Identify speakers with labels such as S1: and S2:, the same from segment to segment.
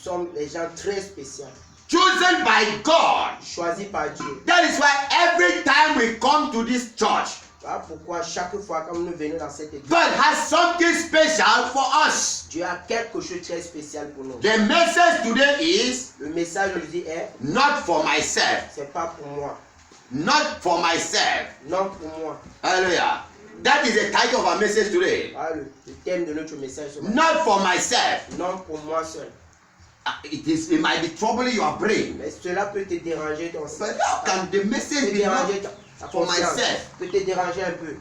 S1: sommes des gens très spéciaux.
S2: Chosen by God.
S1: Choisis par Dieu.
S2: That is why every time we come to this church,
S1: Voilà pourquoi chaque fois quand nous venons dans cette église,
S2: God has something special for us.
S1: Dieu a quelque chose de très spécial pour nous.
S2: The message today is
S1: Le message aujourd'hui est,
S2: not for myself.
S1: c'est pas pour moi.
S2: Not for myself.
S1: Non pour moi.
S2: Hallelujah. That is the title of our message today.
S1: Voilà le thème de notre message ce matin.
S2: Not for myself.
S1: Non pour moi seul.
S2: It might be troubling your brain.
S1: Mais cela peut te déranger ton
S2: But how can the message be not for myself?
S1: Peut te déranger un peu.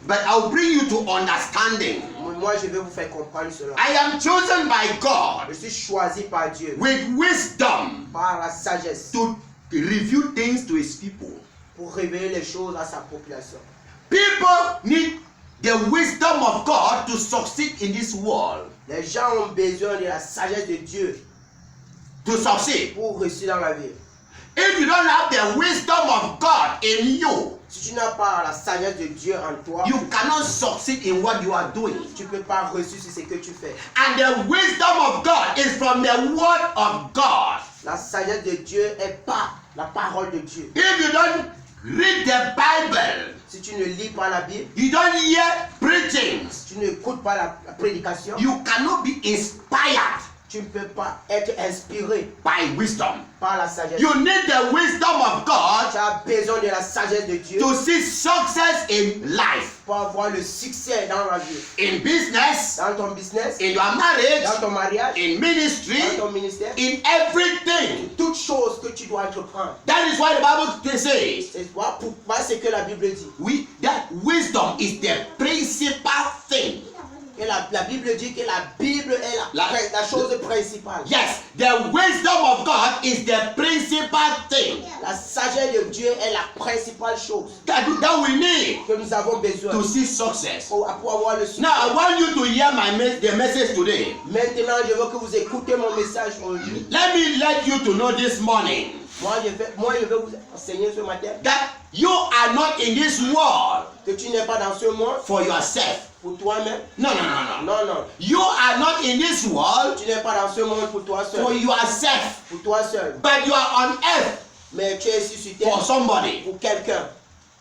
S2: But I'll bring you to understanding.
S1: Moi, je vais vous faire comprendre cela.
S2: I am chosen by God
S1: Je suis choisi par Dieu
S2: with wisdom
S1: par la sagesse
S2: to reveal things to his people.
S1: pour révéler les choses à sa population.
S2: People need the wisdom of God to succeed in this world.
S1: Les gens ont besoin de la sagesse de Dieu
S2: To succeed.
S1: pour réussir dans la vie.
S2: If you don't have the wisdom of God in you,
S1: Si tu n'as pas la sagesse de Dieu en toi,
S2: you cannot succeed in what you are doing.
S1: tu ne peux pas réussir sur ce que tu fais.
S2: And the wisdom of God is from the word of God.
S1: La sagesse de Dieu est par la parole de Dieu.
S2: If you don't read the Bible,
S1: Si tu ne lis pas la Bible,
S2: you don't hear preachings,
S1: si tu n'écoutes pas la prédication,
S2: you cannot be inspired
S1: tu ne peux pas être inspiré
S2: by wisdom.
S1: par la sagesse.
S2: You need the wisdom of
S1: Tu
S2: God
S1: as besoin de la sagesse de Dieu
S2: to see success in life,
S1: pour avoir le succès dans la vie.
S2: in business,
S1: Dans ton business,
S2: in your marriage,
S1: dans ton mariage,
S2: in ministry,
S1: dans ton ministère,
S2: in everything.
S1: toutes choses que tu dois entreprendre.
S2: That is why the Bible says
S1: C'est voilà ce que la Bible dit.
S2: that wisdom is the principal thing.
S1: Et la Bible dit que la Bible est la chose principale.
S2: Yes, the wisdom of God is the principal thing
S1: La sagesse de Dieu est la principale chose
S2: that we need
S1: que nous avons besoin
S2: to see success.
S1: pour avoir le succès.
S2: Now, I want you to hear the message today.
S1: Maintenant, je veux que vous écoutez mon message aujourd'hui.
S2: Let you to know this morning
S1: Moi, je vais vous enseigner ce matin
S2: that you are not in this world
S1: que tu n'es pas dans ce monde
S2: for yourself.
S1: pour toi-même.
S2: No.
S1: Non, non.
S2: You are not in this world
S1: Tu n'es pas dans ce monde pour toi
S2: for
S1: seul.
S2: yourself,
S1: Pour toi seul.
S2: but you are on earth
S1: Mais tu es ici sur
S2: for
S1: terre
S2: somebody.
S1: pour quelqu'un.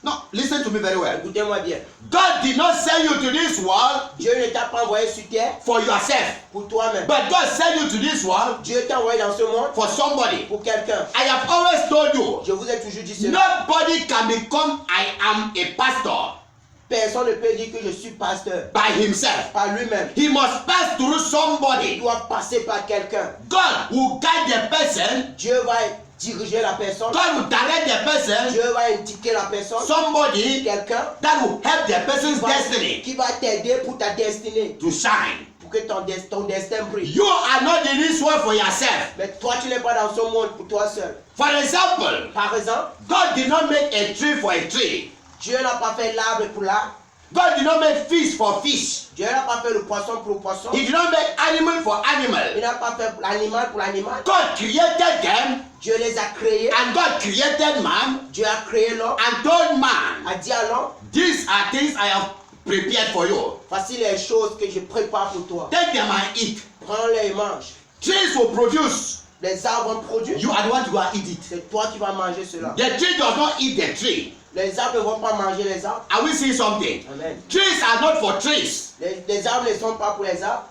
S2: No, listen to me very well.
S1: Écoutez-moi bien.
S2: God did not send you to this world
S1: Dieu ne t'a pas envoyé sur terre
S2: for yourself,
S1: pour toi-même.
S2: but God sent you to this world
S1: Dieu t'a envoyé dans ce monde
S2: for somebody.
S1: pour quelqu'un.
S2: I have always told you,
S1: Je vous ai toujours dit cela.
S2: nobody can become I am a pastor
S1: Personne ne peut dire que je suis pasteur
S2: by himself.
S1: par lui-même.
S2: He must pass through
S1: Il
S2: somebody.
S1: doit passer par quelqu'un.
S2: God will guide the person.
S1: Dieu va diriger la personne.
S2: God will direct the person.
S1: Dieu va indiquer la personne.
S2: Somebody
S1: Quelqu'un
S2: that will help the person's destiny
S1: qui va t'aider pour ta destinée.
S2: to shine.
S1: Pour que ton destin brille.
S2: You are not in this world for yourself.
S1: Mais toi, tu n'es pas dans ce monde pour toi seul.
S2: For example,
S1: Par exemple,
S2: God did not make a tree for a tree.
S1: Dieu n'a pas fait l'arbre pour l'arbre.
S2: God did not make fish for fish.
S1: Dieu n'a pas fait le poisson pour le poisson.
S2: He did not make animal for
S1: Il
S2: animal.
S1: n'a pas fait l'animal pour l'animal.
S2: God created them,
S1: Dieu les a créés.
S2: and God created man
S1: Dieu a créé l'homme.
S2: and told man,
S1: A dit à l'homme,
S2: these are things I have prepared for you.
S1: voici les choses que je prépare pour toi.
S2: Take them and eat.
S1: Prends-les et mange.
S2: Trees will produce.
S1: Les arbres produisent.
S2: You are the one to go and eat it.
S1: C'est toi qui vas manger cela.
S2: The tree does not eat the tree.
S1: Les arbres ne vont pas manger les arbres.
S2: Are we seeing something?
S1: Amen.
S2: Trees are not for trees.
S1: Les arbres ne sont pas pour les arbres.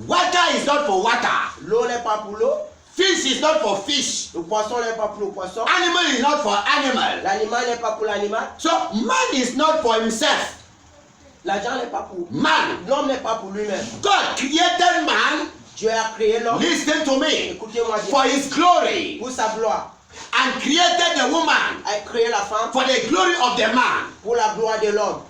S2: Water is not for water.
S1: L'eau n'est pas pour l'eau.
S2: Fish is not for fish.
S1: Le poisson n'est pas pour le poisson.
S2: Animal is not for animal.
S1: L'animal n'est pas pour l'animal.
S2: So man is not for himself.
S1: L'argent n'est pas pour.
S2: Man.
S1: L'homme n'est pas pour lui-même.
S2: God created man,
S1: Dieu a créé l'homme.
S2: listen to me,
S1: Écoutez-moi bien.
S2: for his glory,
S1: Pour sa gloire.
S2: and created the woman
S1: A créé la femme
S2: for the glory of the man.
S1: pour la gloire de l'homme.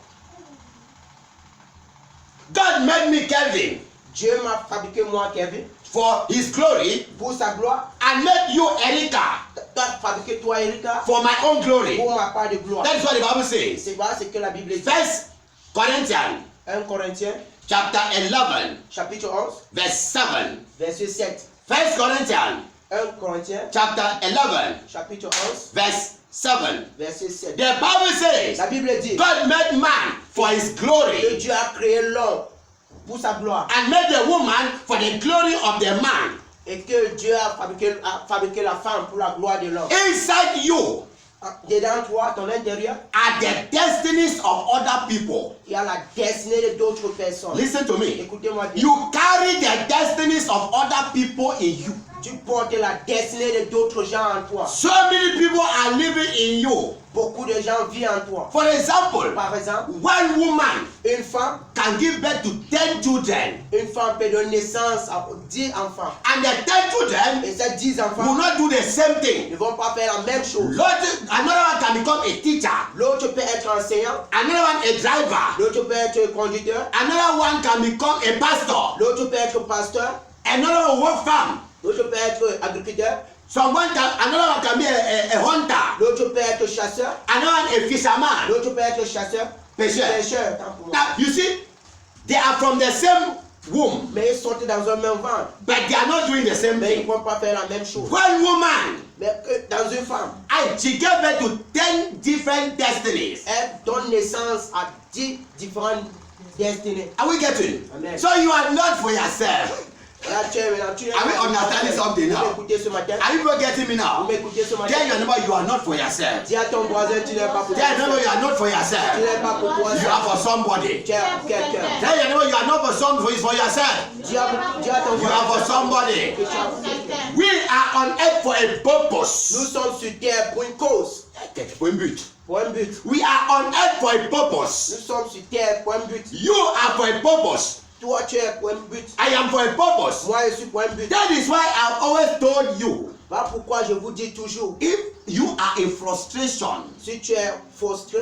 S2: God made me Kelvin
S1: Dieu m'a fabriqué moi, Kevin,
S2: for his glory,
S1: pour sa gloire.
S2: and made you Erica
S1: Toi, fabriqué toi, Erika,
S2: for my own glory.
S1: pour ma part de gloire.
S2: That is what the Bible says.
S1: C'est voilà ce que la Bible dit.
S2: First Corinthians
S1: 1 Corinthiens,
S2: chapter 11,
S1: chapitre 11,
S2: verse 7.
S1: verset 7.
S2: First Corinthians
S1: 1 Corinthiens,
S2: chapter 11,
S1: chapitre 11,
S2: verse 7.
S1: verset 7.
S2: The Bible says
S1: La Bible dit
S2: God made man for his
S1: que
S2: glory,
S1: Dieu a créé l'homme pour sa gloire
S2: and made the woman for the glory of the man.
S1: Et que Dieu a fabriqué la femme pour la gloire de l'homme.
S2: Inside you
S1: Dedans toi, ton intérieur,
S2: are the destinies of other people.
S1: il y a la destinée d'autres personnes.
S2: Listen to me.
S1: Écoutez-moi bien.
S2: You carry the destinies of other people in you.
S1: Tu portes la destinée d'autres gens en toi.
S2: So many people are living in you.
S1: Beaucoup de gens vivent en toi.
S2: For example,
S1: Par exemple,
S2: one woman
S1: une femme
S2: can give birth to 10 children.
S1: peut donner naissance à 10 enfants.
S2: And the 10 children
S1: Et ces 10
S2: will
S1: enfants
S2: not do the same thing.
S1: ne vont pas faire la même chose.
S2: Another one can become a teacher.
S1: L'autre peut être enseignant.
S2: Another one a driver.
S1: L'autre peut être conducteur.
S2: Another one can become a pastor.
S1: L'autre peut être pasteur.
S2: Another one work farm.
S1: L'autre peut être agriculteur.
S2: Another one can be a hunter.
S1: L'autre peut être chasseur.
S2: Another one a fisherman.
S1: L'autre peut être chasseur.
S2: Pêcheur.
S1: Pêcheur. Tant pour moi.
S2: Now you see, they are from the same womb,
S1: Mais ils sont dans un même ventre.
S2: but they are not doing the same
S1: Mais ils ne
S2: thing.
S1: vont pas faire la même chose.
S2: One woman,
S1: Mais dans une femme,
S2: she gave birth to 10 different destinies.
S1: elle donne naissance à 10 différentes destinées.
S2: Are we getting?
S1: Amen.
S2: So you are not for yourself.
S1: Là, tu es
S2: Are we understanding something
S1: Vous
S2: now?
S1: m'écoutez ce matin?
S2: Are you not getting me
S1: Vous
S2: now?
S1: m'écoutez ce matin?
S2: Tell your neighbor you are not for yourself.
S1: Dis à ton voisin, tu n'es pas pour
S2: Tell your neighbor
S1: toi.
S2: you are not for
S1: Tu
S2: yourself.
S1: n'es pas pour toi.
S2: You are for somebody.
S1: Tu es pour quelqu'un.
S2: Tell your neighbor you are not for somebody, it's for yourself.
S1: Dis à ton
S2: You are for
S1: voisin
S2: somebody.
S1: que tu es pour quelqu'un.
S2: We are on earth for a
S1: Nous
S2: purpose.
S1: sommes sur terre pour une cause,
S2: For a but.
S1: pour un but.
S2: We are on earth for a purpose.
S1: Nous sommes sur terre pour un but.
S2: You are for a purpose.
S1: Toi, tu es pour un but.
S2: I am for a purpose.
S1: Moi, je suis pour un but.
S2: That is why I've always told you,
S1: Voilà pourquoi je vous dis toujours,
S2: if you are in frustration,
S1: si tu es frustré,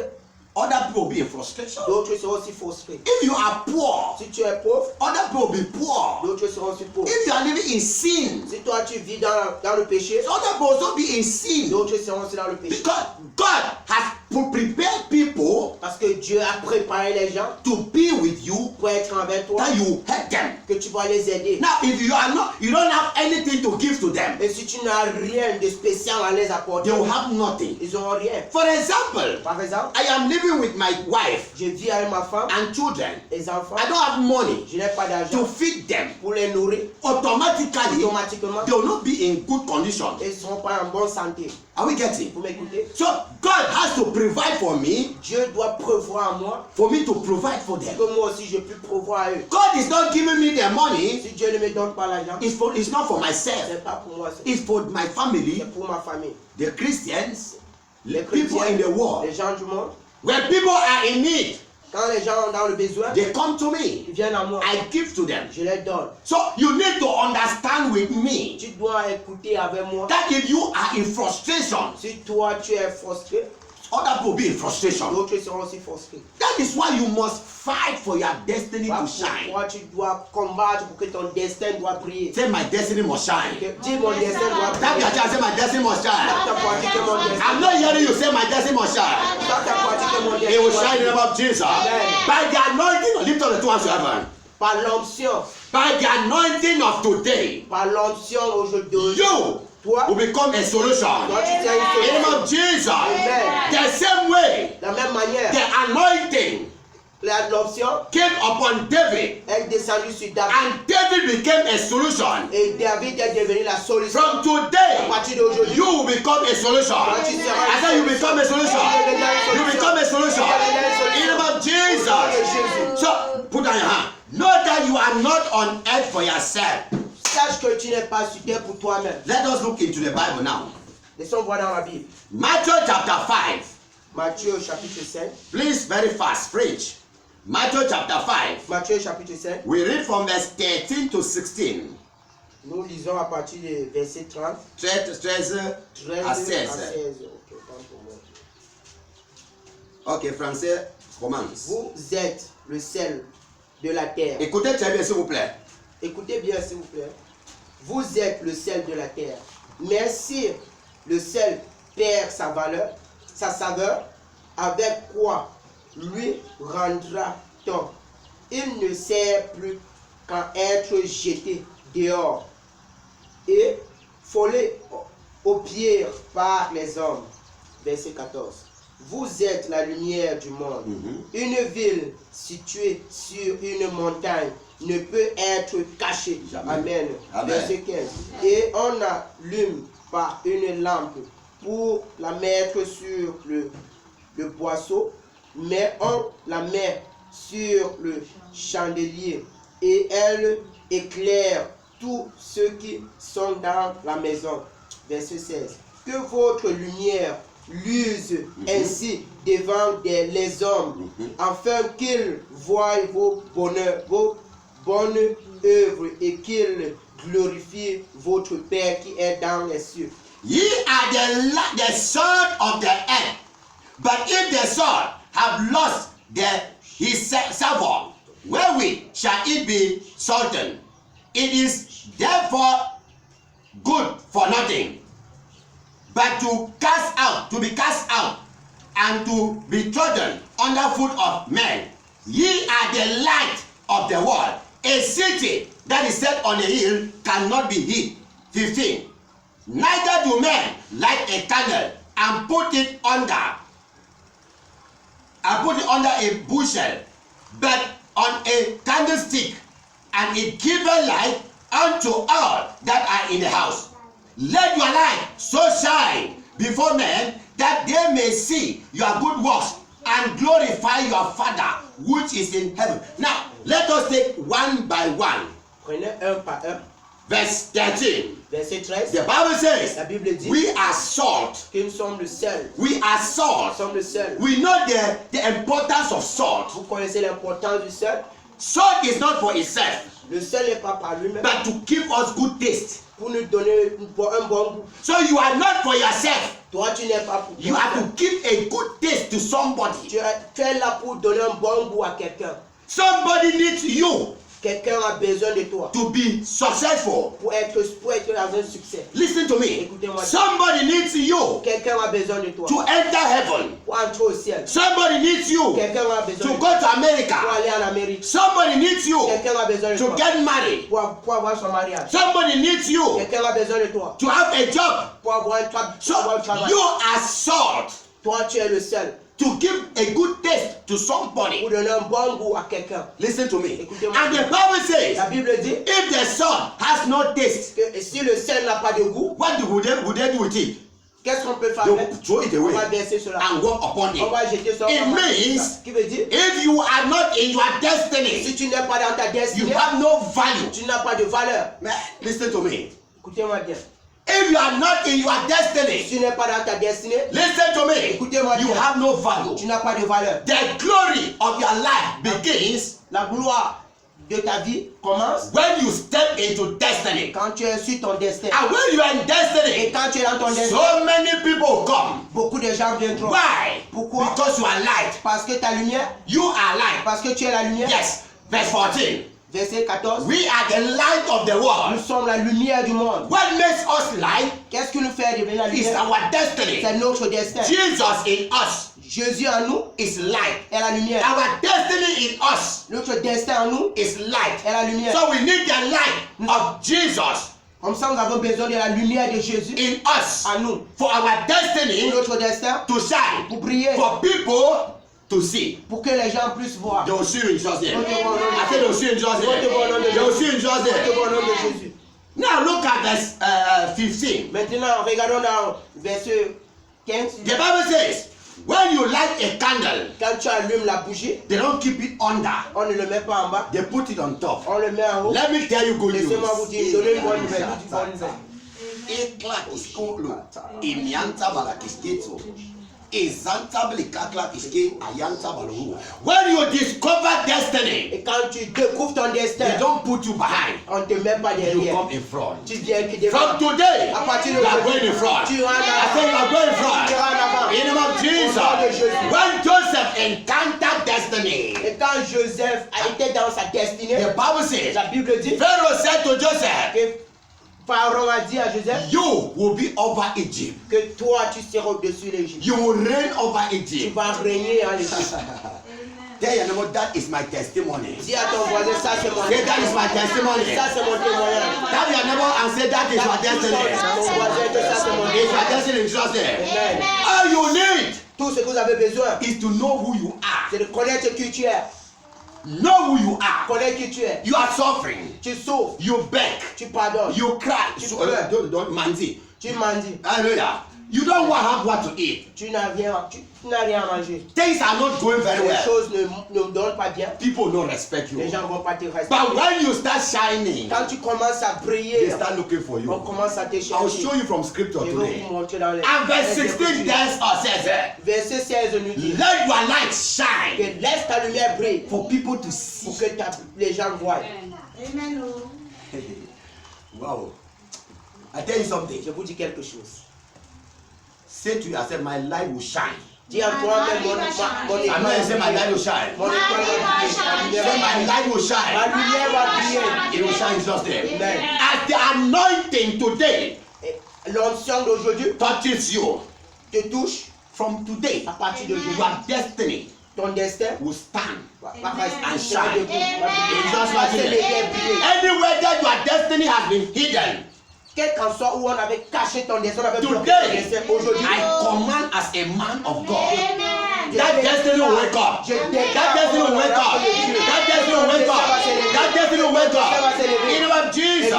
S2: other people will be in frustration.
S1: d'autres seront aussi frustrés.
S2: If you are poor,
S1: Si tu es pauvre,
S2: other people will be poor.
S1: d'autres seront aussi pauvres.
S2: If you are living in sin,
S1: Si toi, tu vis dans le péché,
S2: other people will also be in sin.
S1: d'autres seront aussi dans le péché.
S2: Because God has prepared people
S1: Parce que Dieu a préparé les gens
S2: to be with you,
S1: pour être envers toi,
S2: that you help them.
S1: que tu vas les aider.
S2: Now, if you are not, you don't have anything to give to them,
S1: Et si tu n'as rien de spécial à les apporter,
S2: they will have nothing.
S1: ils n'auront rien.
S2: For example,
S1: Par exemple,
S2: I am living with my wife
S1: je vis avec ma femme,
S2: and children.
S1: les enfants,
S2: I don't have money
S1: je n'ai pas
S2: to
S1: d'argent
S2: feed them.
S1: pour les nourrir.
S2: Automatically,
S1: Automatiquement,
S2: they will not be in good condition.
S1: ils ne seront pas en bonne santé.
S2: Are we getting?
S1: Vous m'écoutez?
S2: So God has to provide for me,
S1: Dieu doit prévoir à moi,
S2: for me to provide for them.
S1: que moi aussi je peux prévoir à eux.
S2: God is not giving me the money.
S1: Si Dieu ne me donne pas l'argent,
S2: It's not for
S1: ce
S2: myself.
S1: n'est pas pour moi,
S2: It's for my family,
S1: c'est pour ma famille.
S2: the Christians,
S1: Les
S2: people
S1: chrétiens,
S2: in the world.
S1: les gens du monde,
S2: When people are in need,
S1: quand les gens ont dans le besoin,
S2: they come to me.
S1: ils viennent à moi,
S2: I give to them.
S1: je les donne.
S2: So you need to understand with me
S1: Tu dois écouter avec moi.
S2: that if you are in frustration,
S1: Si toi tu es frustré,
S2: other people will be in frustration.
S1: d'autres seront aussi frustrés.
S2: That is why you must fight for your destiny
S1: Voilà
S2: to shine.
S1: pourquoi tu dois combattre pour que ton destin doit briller.
S2: Say my destiny must shine.
S1: Dis mon destin doit
S2: Tap your
S1: briller.
S2: chest, say my destiny must shine.
S1: T'as pratiqué mon destin.
S2: I'm not hearing you say my destiny must shine.
S1: T'as pratiqué mon destin.
S2: It will shine in the name of Jesus.
S1: Amen.
S2: By the anointing, lift up the two hands to heaven.
S1: Par l'onction,
S2: By the anointing of today,
S1: par l'onction aujourd'hui.
S2: you
S1: Toi,
S2: will become a solution.
S1: toi tu tiens
S2: In the
S1: une
S2: name
S1: solution.
S2: of Jesus.
S1: Amen.
S2: The same way,
S1: De la même manière,
S2: the anointing
S1: l'onction
S2: came upon David,
S1: est descendue sur David.
S2: and David became a solution.
S1: Et David est devenu la solution.
S2: From
S1: À
S2: today,
S1: partir d'aujourd'hui,
S2: you will become a solution. I said you become a solution. You become a solution. In the name of Jesus. So put down your hand. Know that you are not on earth for yourself.
S1: sache que tu n'es pas sur terre pour toi-même.
S2: Let us look into the Bible now.
S1: Laissons voir dans la Bible.
S2: Matthew chapter 5.
S1: Matthieu chapitre 5.
S2: Please, very fast, French. Matthew chapter 5.
S1: Matthieu chapitre 5.
S2: We read from verse 13 to 16.
S1: Nous lisons à partir du verset 30.
S2: 13
S1: 13
S2: à
S1: à
S2: 16.
S1: 16. Ok, autant pour moi.
S2: Ok, français, commence.
S1: Vous êtes le sel de la terre.
S2: Écoutez très bien, s'il vous plaît.
S1: Écoutez bien, s'il vous plaît. Vous êtes le sel de la terre. Mais si le sel perd sa saveur, avec quoi lui rendra-t-on? Il ne sert plus qu'à être jeté dehors et foulé aux pieds par les hommes. Verset 14. Vous êtes la lumière du monde. Une ville située sur une montagne ne peut être caché.
S2: Jamais.
S1: Amen.
S2: Amen.
S1: Verset 15. Et on allume par une lampe pour la mettre sur le boisseau, mais on la met sur le chandelier et elle éclaire tous ceux qui sont dans la maison. Verset 16. Que votre lumière luise ainsi devant les hommes, afin qu'ils voient vos bonheurs, vos bonnes œuvres et qu'ils glorifient votre Père qui est dans les cieux.
S2: Ye are the salt of the earth, but if the salt have lost his savour, wherewith shall it be salted? It is therefore good for nothing, but to be cast out, and to be trodden under foot of men. Ye are the light of the world. A city that is set on a hill cannot be hid. 15. Neither do men light a candle and put it under a bushel, but on a candlestick, and it giveth light unto all that are in the house. Let your light so shine before men that they may see your good works and glorify your Father which is in heaven. Now, let us take one by one.
S1: Prenez un par un.
S2: Verse 13.
S1: Verset 13.
S2: The Bible says,
S1: La Bible dit
S2: we are salt.
S1: que nous sommes le sel.
S2: We are
S1: Nous
S2: salt.
S1: sommes le sel.
S2: We know the importance of salt.
S1: Vous connaissez l'importance du sel?
S2: Salt is not for itself,
S1: Le sel n'est pas par lui-même
S2: but to give us good taste.
S1: pour nous donner un bon goût.
S2: So you are not for yourself.
S1: Toi, tu n'es pas pour
S2: You
S1: toi.
S2: have to give a good taste to somebody.
S1: Tu es là pour donner un bon goût à quelqu'un.
S2: Somebody needs you
S1: Quelqu'un a besoin de toi
S2: to be successful.
S1: pour être dans un succès.
S2: Listen to me.
S1: Écoutez-moi.
S2: Somebody needs you
S1: Quelqu'un a besoin de toi
S2: to enter heaven.
S1: pour entrer au ciel.
S2: Somebody needs you
S1: Quelqu'un a besoin
S2: to
S1: de
S2: go
S1: toi
S2: to
S1: pour
S2: America.
S1: aller en Amérique.
S2: Somebody needs you
S1: Quelqu'un a besoin de
S2: to
S1: toi
S2: get married.
S1: pour avoir son mariage.
S2: Somebody needs you
S1: Quelqu'un a besoin de toi
S2: to have a job.
S1: pour avoir un travail.
S2: So you are salt
S1: Toi, tu es le sel
S2: to give a good taste to somebody.
S1: pour donner un bon goût à quelqu'un.
S2: Listen to me.
S1: Écoutez-moi.
S2: And the Bible says,
S1: La Bible dit
S2: if the salt has no taste,
S1: que si le sel n'a pas de goût,
S2: what would they do with it?
S1: qu'est-ce qu'on peut faire
S2: They
S1: avec?
S2: will throw it
S1: On
S2: away
S1: va verser cela.
S2: and walk upon
S1: On
S2: it.
S1: va jeter ça.
S2: It
S1: on va-
S2: means
S1: Qui veut dire
S2: if you are not in your
S1: si
S2: destiny,
S1: tu n'es pas dans ta
S2: you
S1: destinée,
S2: have no value.
S1: tu n'as pas de valeur.
S2: Man, listen to me.
S1: Écoutez-moi bien.
S2: If you are not in your
S1: Si
S2: destiny,
S1: tu n'es pas dans ta destinée,
S2: listen to me.
S1: Écoutez-moi
S2: You
S1: bien.
S2: have no value.
S1: tu n'as pas de valeur.
S2: The glory of your life begins
S1: La gloire de ta vie commence
S2: when you step into destiny.
S1: quand tu es sur ton destin.
S2: And when you are in
S1: Et
S2: destiny,
S1: quand tu es dans ton destin,
S2: so many people come.
S1: beaucoup de gens viendront.
S2: Why?
S1: Pourquoi?
S2: Because you are light.
S1: Parce que ta lumière,
S2: You are light.
S1: parce que tu es la lumière.
S2: Yes. Verse 14.
S1: Verset 14.
S2: We are the light of the
S1: Nous
S2: world.
S1: sommes la lumière du monde.
S2: What makes us light
S1: Qu'est-ce qui nous fait devenir la
S2: is
S1: lumière?
S2: our destiny.
S1: C'est notre destin.
S2: Jesus in us
S1: Jésus en nous
S2: is light.
S1: est la lumière.
S2: Our destiny in us
S1: Notre destin en nous
S2: is light.
S1: est la lumière.
S2: So we need the light of Jesus
S1: Comme ça, nous avons besoin de la lumière de Jésus
S2: in us
S1: en nous.
S2: for our
S1: Pour
S2: destiny
S1: notre destin,
S2: to shine,
S1: pour briller,
S2: for people to see.
S1: pour que les gens puissent voir.
S2: They will see you in Jesus' name.
S1: Amen.
S2: I said they will see you in Jesus' name. They will see you in Jesus'
S1: Au
S2: name.
S1: nom de Jésus.
S2: Now look at verse 15.
S1: Maintenant, regardons dans verset 15.
S2: The Bible says, when you light a candle,
S1: Quand tu allumes la bougie,
S2: they don't keep it under.
S1: on ne le met pas en bas,
S2: They put it on top.
S1: on le met en haut.
S2: Let me tell you good news.
S1: Laissez-moi vous dire, donnez une bonne nouvelle. Une bonne nouvelle.
S2: Ekla iskolo, imianta balakisketo, ezanta blikakla iske ayanta balou. When you discover destiny,
S1: Et quand tu découvres ton
S2: they
S1: destin,
S2: don't put you behind.
S1: on ne te met pas
S2: You
S1: derrière.
S2: come in front.
S1: Tu viens qui
S2: From
S1: devant.
S2: today,
S1: À partir de
S2: you are
S1: aujourd'hui,
S2: going in front.
S1: tu rentres
S2: I
S1: en
S2: say you
S1: avant.
S2: are going in
S1: Tu
S2: front.
S1: rentres en avant.
S2: In the name of
S1: Au nom de
S2: Jesus.
S1: Jésus.
S2: When Joseph encountered destiny,
S1: Et quand Joseph a été dans sa destinée,
S2: the Bible says,
S1: la Bible dit
S2: Pharaoh said to Joseph,
S1: que Pharaon a dit à Joseph
S2: you will be over Egypt.
S1: que toi tu seras au-dessus de l'Égypte.
S2: You will reign over
S1: Tu
S2: Egypt.
S1: vas régner en Égypte.
S2: Tell your neighbor, that is my testimony.
S1: Dis à ton voisin, ça c'est mon
S2: Say that is my testimony.
S1: Ça c'est mon témoignage.
S2: Tell your neighbor and say that is my destiny.
S1: Mon voisin, que ça c'est mon
S2: It's my
S1: témoignage.
S2: destiny in Jesus' name.
S1: Amen.
S2: All you need
S1: Tout ce que vous avez besoin,
S2: is to know who you are.
S1: c'est de connaître qui tu es.
S2: Know who you are.
S1: Connais qui tu es.
S2: You are suffering.
S1: Tu souffres.
S2: You beg.
S1: Tu pardonnes.
S2: You cry.
S1: Tu
S2: So,
S1: pleures.
S2: don't mandi.
S1: Tu mendis.
S2: Hallelujah. You don't want to have what to eat.
S1: Tu n'as rien à manger.
S2: Things are not going very
S1: Les
S2: well.
S1: choses ne donnent pas bien.
S2: People don't respect
S1: Les
S2: you.
S1: gens ne vont pas te respecter.
S2: But when you start shining,
S1: Quand tu commences à
S2: they
S1: briller,
S2: start looking for
S1: on
S2: you.
S1: commence à te
S2: I'll
S1: chercher.
S2: show you from scripture
S1: Je vais
S2: today.
S1: vous montrer dans les
S2: And verse
S1: les
S2: 16
S1: Écritures.
S2: tells us, says,
S1: Verset 16 nous dit
S2: let your light shine
S1: que laisse ta lumière briller
S2: for people to
S1: pour
S2: see.
S1: que les gens voient.
S3: Amen.
S2: Wow. I tell you something.
S1: Je vous dis quelque chose.
S2: Say to yourself, my light will shine.
S1: Dis à toi-même, mon étoile
S2: Amen. Say, my light
S1: va
S2: will shine.
S1: Mon étoile va briller.
S2: Say, my light will
S1: Ma
S2: shine.
S1: lumière va briller.
S2: It will shine just there.
S1: Amen.
S2: As the anointing today
S1: Et l'onction d'aujourd'hui
S2: touches you,
S1: te touche
S2: from today,
S1: à partir d'aujourd'hui.
S2: your destiny
S1: Ton destin
S2: will stand.
S1: va rester
S2: And shine.
S1: va s'élever et briller.
S2: Anywhere that your destiny has been hidden,
S1: Quel qu'en soit où on avait caché ton destin, on avait bloqué ton
S2: today,
S1: destin. Aujourd'hui,
S2: I command as a man of God,
S3: Amen.
S2: that destiny will wake up.
S1: je
S2: That
S1: déclare
S2: destiny will wake up.
S1: au nom de Dieu.
S2: That destiny will wake up. That destiny will wake up. In the name of Jesus,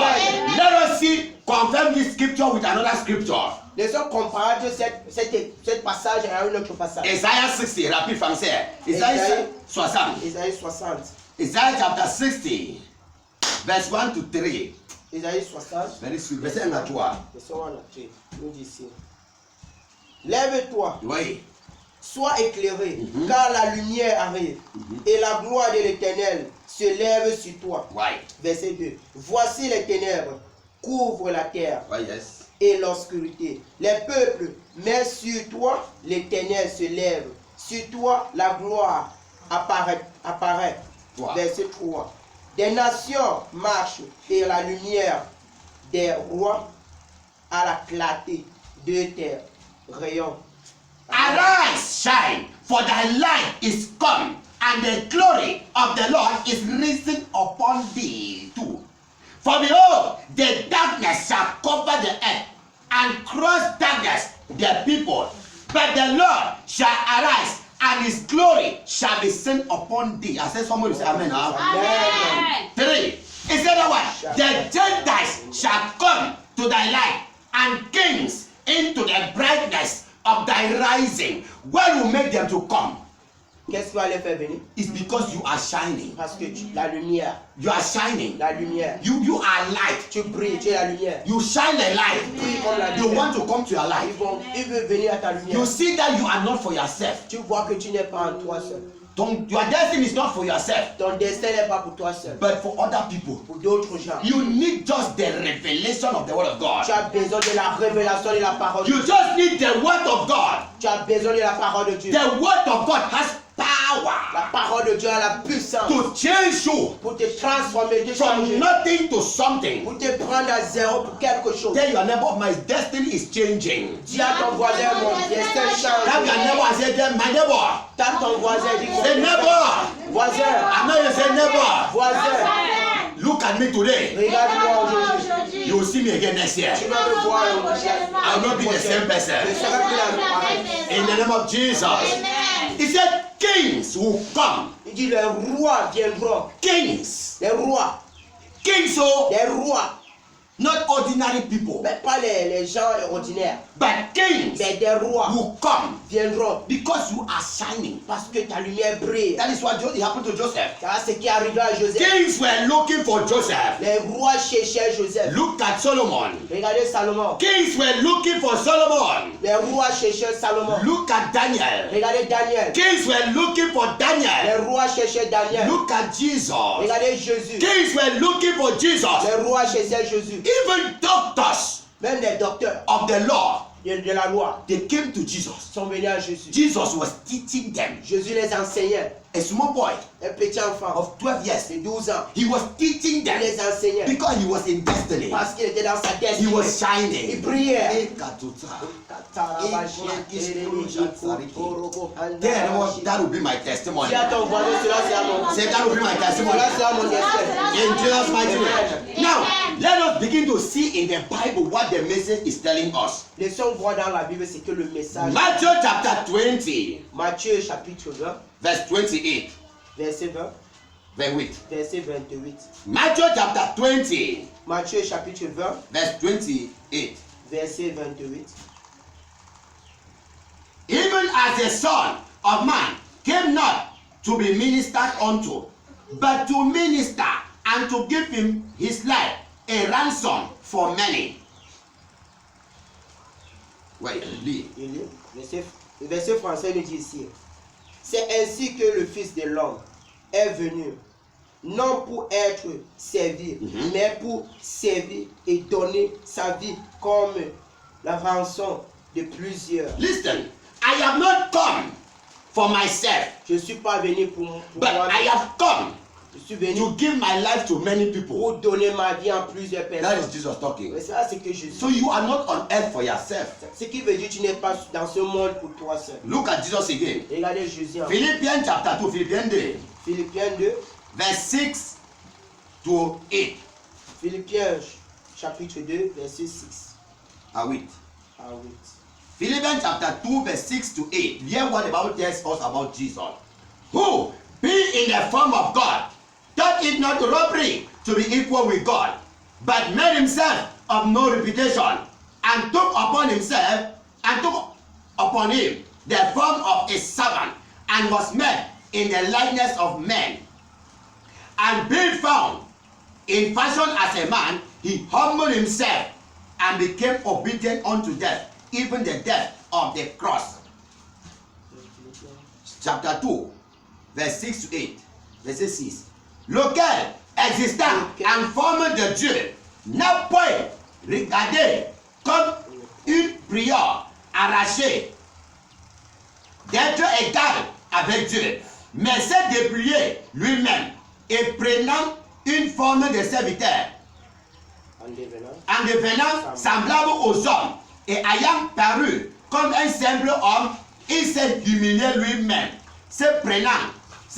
S2: let us see, confirm this scripture with another scripture.
S1: Laissons comparer cette passage à un autre passage.
S2: Isaiah 60, rapide français. Isaiah 60.
S1: Isaïe 60.
S2: Isaiah chapter 60, verse 1 to 3.
S1: Isaïe 60.
S2: Very sweet. Verset 1 à 3.
S1: Verset 1 à 3. Nous dit ici. Lève-toi,
S2: Oui.
S1: sois éclairé, car la lumière arrive, et la gloire de l'Éternel se lève sur toi.
S2: Why?
S1: Verset 2. Voici les ténèbres couvrent la terre
S2: Why, yes.
S1: et l'obscurité. Les peuples, mais sur toi l'Éternel se lève. Sur toi la gloire apparaît.
S2: Wow.
S1: Verset 3. Des nations marchent et la lumière des rois à la clarté de tes rayons.
S2: Arise, shine, for thy light is come, and the glory of the Lord is risen upon thee too. For behold, the darkness shall cover the earth, and cross darkness the people. But the Lord shall arise, and his glory shall be seen upon thee. I said somebody say amen now.
S3: Amen.
S2: 3. Is that one? The Gentiles shall come to thy light, and kings into the brightness of thy rising. Where will make them to come?
S1: Qu'est-ce qui va les faire venir?
S2: It's because you are shining.
S1: Parce que la lumière,
S2: You are shining.
S1: la lumière.
S2: You are light.
S1: Tu brilles, tu es la lumière.
S2: You shine a light.
S1: Brille comme la
S2: You
S1: lumière.
S2: want to come to your light.
S1: Ils veulent venir à ta lumière.
S2: You see that you are not for yourself.
S1: Tu vois que tu n'es pas en toi seul.
S2: Your destiny is not for yourself,
S1: Ton destin n'est pas pour toi seul,
S2: but for other people.
S1: pour d'autres gens.
S2: You need just the revelation of the word of God.
S1: Tu as besoin de la révélation de la parole de
S2: You
S1: Dieu.
S2: just need the word of God.
S1: Tu as besoin de la parole de Dieu.
S2: The word of God has
S1: La
S2: power
S1: parole de Dieu a la puissance
S2: to change you
S1: pour te transformer, te
S2: from
S1: changer,
S2: nothing to something.
S1: pour te prendre à zéro pour quelque chose.
S2: Tell your neighbor, my destiny is changing.
S1: Dis à ton voisin, mon destin
S2: Tap your
S1: change.
S2: neighbor and say, my neighbor.
S1: Tape ton voisin, dis
S2: Say, neighbor.
S1: voisin,
S2: I know you say neighbor.
S1: voisin,
S2: Look at me today.
S1: regarde-moi aujourd'hui.
S2: You will see me again next year.
S1: Tu vas me voir le prochain.
S2: I will not be the same
S1: Je
S2: person.
S1: serai plus la même pareil.
S2: In the name of Jesus.
S3: Amen.
S2: He said, kings will come.
S1: Il dit les rois viendront.
S2: Kings.
S1: Les rois,
S2: Kings, so
S1: les rois,
S2: not ordinary people,
S1: mais pas les gens ordinaires,
S2: but kings
S1: mais des rois
S2: will come
S1: viendront
S2: because you are shining.
S1: parce que ta lumière brille.
S2: That is what happened to Joseph.
S1: C'est ce qui est arrivé à Joseph.
S2: Kings were looking for Joseph.
S1: Les rois cherchaient Joseph.
S2: Look at Solomon.
S1: Regardez Salomon.
S2: Kings were looking for Solomon.
S1: Les rois cherchaient Salomon.
S2: Look at Daniel.
S1: Regardez Daniel.
S2: Kings were looking for
S1: Les
S2: Daniel.
S1: rois cherchaient Daniel.
S2: Look at Jesus.
S1: Regardez Jésus.
S2: Kings were looking for Jesus.
S1: Les rois cherchaient Jésus.
S2: Even doctors
S1: Même les docteurs
S2: of the law,
S1: de la loi
S2: they came to Jesus.
S1: sont venus à Jésus.
S2: Jesus was teaching them.
S1: Jésus les enseignait.
S2: A small boy
S1: Un petit enfant
S2: of 12 years,
S1: de 12 ans.
S2: he was teaching
S1: Il
S2: them
S1: les enseignait.
S2: because he was in destiny.
S1: Parce qu'il était dans sa
S2: He
S1: destinée.
S2: was
S1: Il
S2: shining.
S1: priait.
S2: Then that will be my testimony.
S1: Dis à ton voisin, cela sera mon
S2: Say that will be my testimony.
S1: Cela sera mon destin.
S2: In Jesus' mighty name. Now, let us begin to see in the Bible what the message is telling us.
S1: Laissons voir dans la Bible ce que le message.
S2: Matthew chapter 20,
S1: Matthieu chapitre 20,
S2: verse 28.
S1: verset 20.
S2: 28.
S1: verset 28.
S2: Matthew chapter 20,
S1: Matthieu chapitre 20,
S2: verse 28.
S1: verset 28.
S2: Even as the Son of Man came not to be ministered unto, but to minister and to give him his life a ransom for many. Wait, lis.
S1: Il lit, le verset français nous dit ici, c'est ainsi que le Fils de l'homme est venu, non pour être servi, mais pour servir et donner sa vie comme la rançon de plusieurs.
S2: Listen, I have not come for myself,
S1: Je ne suis pas venu pour
S2: but
S1: moi,
S2: I have come
S1: je suis venu
S2: to give my life to many people.
S1: pour donner ma vie à plusieurs
S2: That
S1: personnes.
S2: is Jesus talking.
S1: Mais ça, c'est que Jésus.
S2: So you are not on earth for yourself.
S1: Ce qui veut dire que tu n'es pas dans ce monde pour toi seul.
S2: Look at Jesus again.
S1: Regardez Jésus en
S2: Philippians chapter 2, Philippians 2,
S1: Philippiens 2,
S2: verse 6 to 8.
S1: Philippiens chapitre 2, verset 6
S2: Ah, wait.
S1: à 8.
S2: Philippians chapter 2, verse 6 to 8. Hear what the Bible tells us about Jesus. Who, being in the form of God, thought it not robbery to be equal with God, but made himself of no reputation, and took upon him the form of a servant, and was made in the likeness of men. And being found in fashion as a man, he humbled himself and became obedient unto death, even the death of the cross. Chapter 2, verse 6 to 8. Verset 6. Lequel existant en forme de Dieu n'a point regardé comme une prière arrachée d'être égal avec Dieu, mais s'est dépouillé lui-même et prenant une forme de serviteur, en devenant semblable aux hommes et ayant paru comme un simple homme, il s'est humilié lui-même, se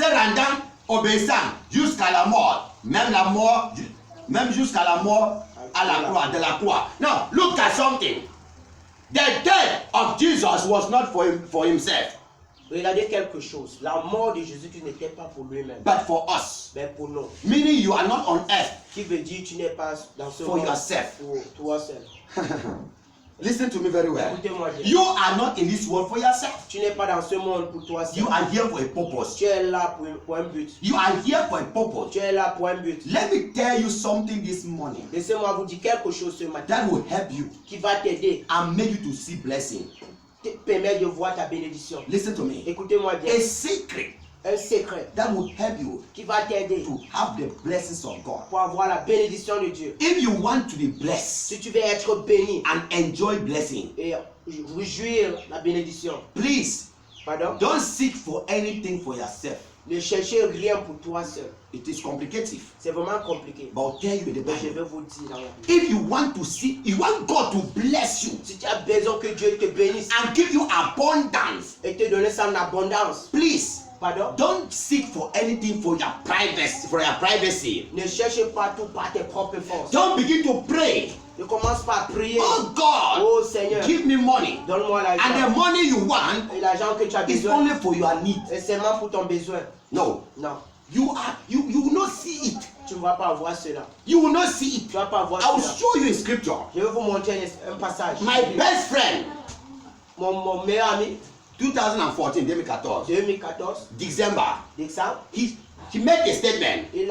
S2: rendant obéissant jusqu'à la mort, même jusqu'à la mort à la croix, de la croix. Now, look at something. The death of Jesus was not for himself,
S1: Regardez quelque chose. La mort de Jésus qui n'était pas pour lui-même,
S2: but for us.
S1: mais pour nous.
S2: Meaning you are not on earth
S1: Qui veut dire que tu n'es pas dans ce
S2: for
S1: monde
S2: yourself.
S1: pour toi seul.
S2: Listen to me very well.
S1: Écoutez-moi bien.
S2: You are not in this world for yourself.
S1: Tu n'es pas dans ce monde pour toi seul.
S2: You are here for a purpose.
S1: Tu es là pour un but.
S2: You are here for a purpose.
S1: Tu es là pour un but.
S2: Let me tell you something this morning
S1: Laissez-moi vous dire quelque chose ce matin
S2: that will help you
S1: qui va t'aider,
S2: and make you to see blessing.
S1: te permettre de voir ta bénédiction.
S2: Listen to me.
S1: Écoutez-moi bien.
S2: A secret
S1: Un secret
S2: that will help you
S1: qui va t'aider
S2: to have the blessings of God.
S1: pour avoir la bénédiction de Dieu.
S2: If you want to be blessed
S1: Si tu veux être béni
S2: and enjoy blessing,
S1: et réjouir la bénédiction,
S2: please
S1: pardon,
S2: don't seek for anything for yourself.
S1: ne cherchez rien pour toi seul.
S2: It is complicated,
S1: C'est vraiment compliqué.
S2: but I'll tell you in the
S1: Mais je
S2: Bible.
S1: vais vous dire dans la Bible.
S2: If you want to see, you want God to bless you
S1: Si tu as besoin que Dieu te bénisse
S2: and give you abundance,
S1: et te donner ça en abondance,
S2: please
S1: pardon,
S2: don't seek for anything for your privacy.
S1: ne cherche pas tout par tes propres forces.
S2: Don't begin to pray.
S1: Ne commence pas à prier.
S2: Oh God,
S1: Oh Seigneur,
S2: give me money.
S1: donne-moi
S2: And the
S1: l'argent.
S2: money you want
S1: Et l'argent que tu as
S2: is
S1: besoin,
S2: only for your need.
S1: c'est seulement pour ton besoin.
S2: No,
S1: Non,
S2: you will not see it.
S1: tu ne vas pas avoir cela.
S2: You will not see it.
S1: Tu ne vas pas avoir
S2: I will
S1: cela.
S2: show you a scripture.
S1: Je vais vous montrer un passage.
S2: My best friend,
S1: Mon meilleur ami,
S2: 2014, 2014,
S1: 2014,
S2: December,
S1: décembre,
S2: he made a statement.
S1: il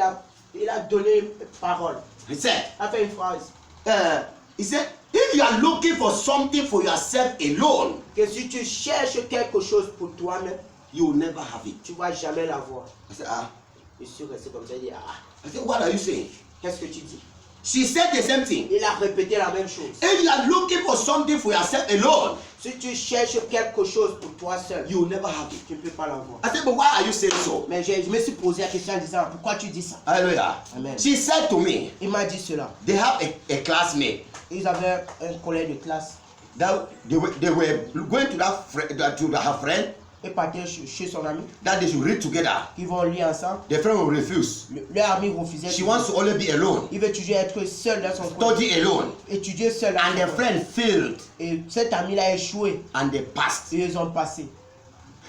S1: a donné une parole.
S2: He said,
S1: Il a fait une phrase.
S2: he said, if you are looking for something for yourself alone,
S1: Que si tu cherches quelque chose pour toi-même,
S2: you will never have it.
S1: tu ne vas jamais l'avoir.
S2: I said,
S1: Je suis resté comme ça, il dit,
S2: I said, what are you saying?
S1: qu'est-ce que tu dis?
S2: She said the same thing.
S1: Il a répété la même chose.
S2: If you are looking for something for yourself alone,
S1: Si tu cherches quelque chose pour toi seul,
S2: you will never have it.
S1: tu ne peux pas l'avoir.
S2: I said, but why are you saying so?
S1: Mais je me suis posé la question en disant, pourquoi tu dis ça?
S2: Hallelujah.
S1: Amen.
S2: She said to me,
S1: Il m'a dit cela.
S2: they have a classmate
S1: Ils avaient un collègue de classe.
S2: that they were going to her friend
S1: Ils partaient chez son ami.
S2: that they should read together.
S1: Ils vont lire ensemble.
S2: The friend will refuse.
S1: Leur ami refusait.
S2: She wants to only be alone,
S1: Il veut toujours être seul dans son coin.
S2: study alone.
S1: Étudier seul. dans
S2: And
S1: son
S2: the
S1: coin.
S2: friend failed
S1: Et cet ami a échoué.
S2: and they passed.
S1: Et ils ont passé.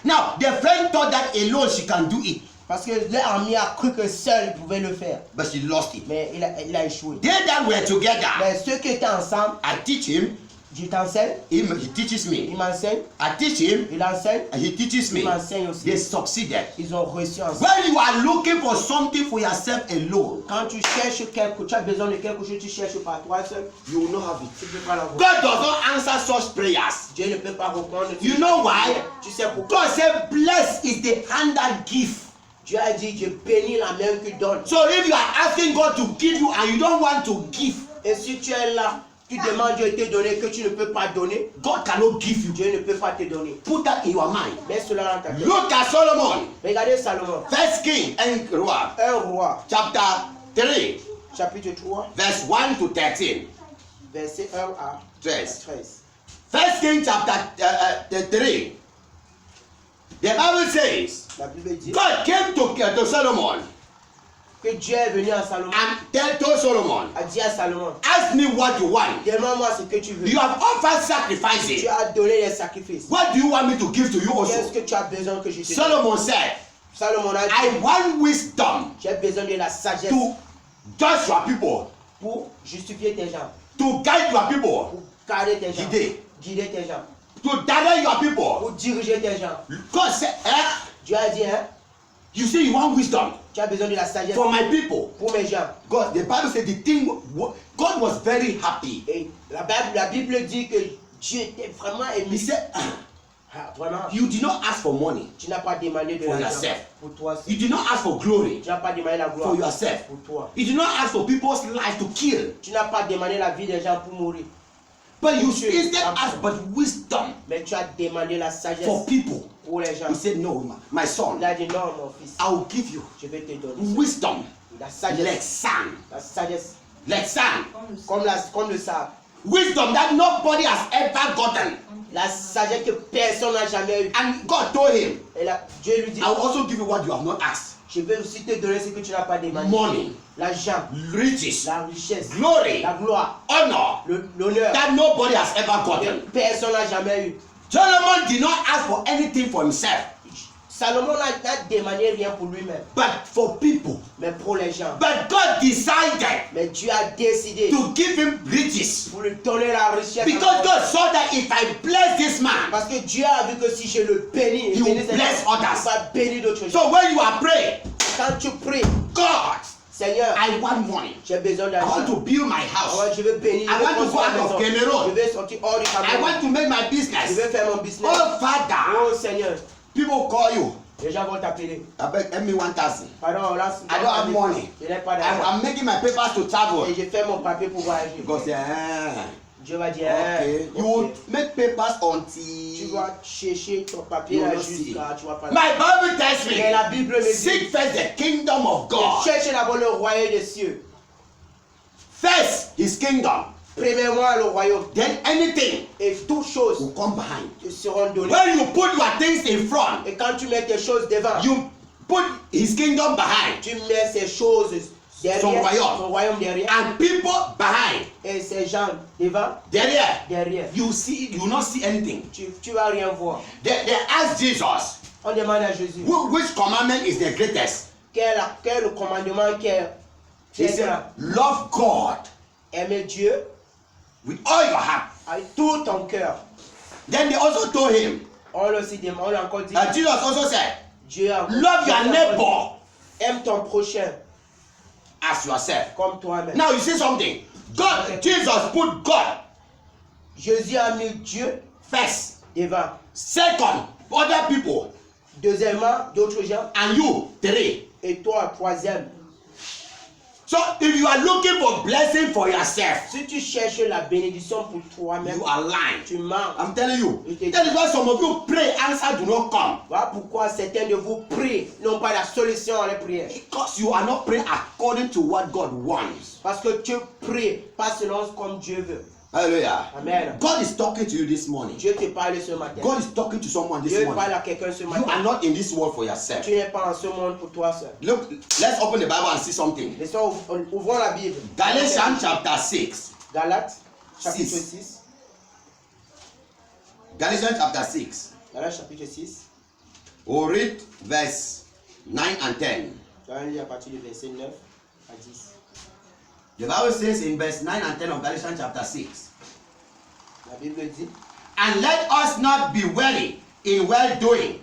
S2: Now, the friend thought that alone she can do it.
S1: Parce que l'armée a cru que seul il pouvait le faire.
S2: but she lost it.
S1: Mais il a échoué.
S2: They that were together,
S1: Mais ceux qui étaient ensemble,
S2: I teach him,
S1: je t'enseigne,
S2: he teaches
S1: il
S2: me.
S1: m'enseigne,
S2: I teach him,
S1: il enseigne,
S2: and he teaches me.
S1: il m'enseigne aussi.
S2: They succeeded.
S1: Ils ont reçu ensemble.
S2: When you are looking for something for yourself alone,
S1: Quand tu cherches quelque, tu as besoin de quelque chose, tu cherches par toi seul,
S2: you will not have it.
S1: tu ne peux pas l'avoir.
S2: God does not answer such prayers.
S1: Dieu ne peut pas répondre.
S2: You know why?
S1: Tu sais pourquoi?
S2: God said, blessed is the hand that gives.
S1: Dieu a dit, je bénis la main qui donne.
S2: So if you are asking God to give you and you don't want to give,
S1: Et si tu es là, tu demandes Dieu de te donner que tu ne peux pas donner,
S2: God cannot give you.
S1: Dieu ne peut pas te donner.
S2: Put that in your mind.
S1: Mets cela dans ta tête.
S2: Look at Solomon,
S1: Regardez Salomon,
S2: First King and Roi,
S1: un roi,
S2: chapter 3,
S1: chapitre 3,
S2: verse 1 to 13.
S1: verset 1 à
S2: 13.
S1: 13.
S2: First King chapter 3. The Bible says,
S1: La Bible dit
S2: God came to Solomon
S1: que Dieu est venu à Salomon,
S2: and told Solomon,
S1: a dit à Salomon,
S2: ask me what you want.
S1: demande-moi ce que tu veux.
S2: You have offered
S1: Tu
S2: sacrifices.
S1: as donné les sacrifices.
S2: What do you want me to give to you
S1: Qu'est-ce
S2: also?
S1: que tu as besoin que je te donne?
S2: Solomon said,
S1: Salomon a
S2: I
S1: dit,
S2: want wisdom
S1: j'ai besoin de la sagesse
S2: to judge your people,
S1: pour justifier tes gens,
S2: to guide your people,
S1: pour garder tes gens,
S2: guider
S1: tes gens,
S2: to direct your people.
S1: pour diriger tes gens.
S2: God said,
S1: Dieu a dit, hein,
S2: you say you want wisdom
S1: tu as besoin de la sagesse
S2: for my people.
S1: pour mes gens.
S2: God, the Bible said the thing, God was very happy.
S1: Et la Bible dit que Dieu était vraiment
S2: He
S1: ému.
S2: said,
S1: Ah, vraiment,
S2: you did not ask for money.
S1: tu n'as pas demandé de
S2: For
S1: l'argent
S2: yourself.
S1: pour toi.
S2: You did not ask for glory
S1: Tu n'as pas demandé la gloire
S2: for yourself.
S1: pour toi.
S2: You did not ask for people's life to kill.
S1: Tu n'as pas demandé la vie des gens pour mourir.
S2: But you instead asked but wisdom
S1: Mais tu as demandé la sagesse
S2: for people.
S1: pour les gens.
S2: He said, no, my son,
S1: Il a dit non, mon fils,
S2: I will give you
S1: je vais te donner
S2: wisdom
S1: la
S2: like
S1: sagesse.
S2: sand.
S1: La sagesse,
S2: Like sand.
S1: comme le sable.
S2: Wisdom that nobody has ever gotten.
S1: La sagesse que personne n'a jamais eue.
S2: And God told him,
S1: Et là, Dieu lui dit,
S2: I will also give you what you have not asked.
S1: je vais aussi te donner ce que tu n'as pas demandé.
S2: Money,
S1: L'argent,
S2: riches,
S1: la richesse,
S2: glory,
S1: la gloire,
S2: honor
S1: l'honneur
S2: that nobody has ever
S1: que
S2: gotten.
S1: personne n'a jamais eu.
S2: Solomon did not ask for anything for himself,
S1: Salomon n'a demandé rien pour lui-même,
S2: but for people.
S1: mais pour les gens.
S2: But God decided
S1: Mais Dieu a décidé
S2: to give him riches.
S1: pour lui donner la richesse.
S2: Because God saw that if I bless this man,
S1: Parce que Dieu a vu que si je le bénis,
S2: He will bless others.
S1: il va bénir d'autres gens.
S2: so when you are praying,
S1: Quand tu pries,
S2: God,
S1: Seigneur,
S2: I want money.
S1: j'ai besoin
S2: I want to
S1: d'argent.
S2: build my house.
S1: Je veux bénir.
S2: I
S1: je veux
S2: want to go
S1: construire
S2: out
S1: ma
S2: of
S1: maison.
S2: Cameroon.
S1: Je vais sortir hors du
S2: I
S1: Cameroun.
S2: want to make my
S1: Je
S2: business.
S1: vais faire mon business.
S2: Oh, Father,
S1: Oh Seigneur,
S2: people call you.
S1: les gens vont t'appeler.
S2: I beg, give me 1,000.
S1: Pardon, là,
S2: I don't have money.
S1: Je n'ai pas d'argent.
S2: I'm making my papers to travel.
S1: Et j'ai fait mon papier pour voyager.
S2: God said,
S1: Dieu va dire,
S2: okay. You
S1: ok.
S2: will make papers
S1: Tu
S2: until.
S1: dois chercher ton papier
S2: You
S1: là
S2: will not see.
S1: jusqu'à tu vas pas.
S2: My Bible tells
S1: Mais la
S2: me,
S1: Bible me dit,
S2: seek first the kingdom of God.
S1: cherchez d'abord le royaume des cieux.
S2: First, His kingdom.
S1: Premièrement le royaume.
S2: Then anything
S1: Et toutes choses
S2: will come behind.
S1: te seront données.
S2: When you put your things in front,
S1: Et quand tu mets tes choses devant,
S2: you put His kingdom behind,
S1: tu mets ces choses derrière,
S2: Son royaume.
S1: ton royaume derrière,
S2: and people behind.
S1: et ces gens devant,
S2: Derrière,
S1: derrière.
S2: you will not see anything.
S1: Tu vas rien voir.
S2: They asked Jesus,
S1: On demande à Jésus,
S2: which commandment is the greatest?
S1: quel est le commandement qui est
S2: He said, love God
S1: aimer Dieu
S2: with all your heart.
S1: avec tout ton cœur.
S2: Then they also told him,
S1: On l'a aussi demandé, on l'a encore dit,
S2: Jesus also said,
S1: Dieu a
S2: love your neighbor
S1: aime ton prochain
S2: as yourself.
S1: comme toi-même.
S2: Now you see something. God, Jesus put God
S1: Jésus a mis Dieu
S2: first.
S1: devant.
S2: Second, other people.
S1: Deuxièmement, d'autres gens.
S2: And you, three.
S1: Et toi, troisième.
S2: So if you are looking for blessing for yourself,
S1: Si tu cherches la bénédiction pour toi-même,
S2: you are lying.
S1: tu mens.
S2: I'm telling you. That is why some of you pray, answer do not come.
S1: Voilà pourquoi certains de vous prient, n'ont pas la solution à les prières.
S2: Because you are not praying according to what God wants.
S1: Parce que tu pries pas selon comme Dieu veut.
S2: Hallelujah.
S1: Amen.
S2: God is talking to you this morning.
S1: Dieu te parle ce matin.
S2: God is talking to someone this
S1: Dieu
S2: morning.
S1: parle à quelqu'un ce
S2: You
S1: matin.
S2: are not in this world for yourself.
S1: Tu n'es pas en ce monde pour toi seul.
S2: Look, let's open the Bible and see something.
S1: Laissons, ouvrons la Bible.
S2: Galatians chapter 6.
S1: Galates, chapitre
S2: 6.
S1: 6.
S2: Galatians chapter 6.
S1: Galates, chapitre 6.
S2: We'll read verse 9 and 10.
S1: On va lire à partir du verset 9 à 10.
S2: The Bible says in verse 9 and 10 of Galatians chapter 6.
S1: La Bible dit,
S2: And let us not be weary in well doing,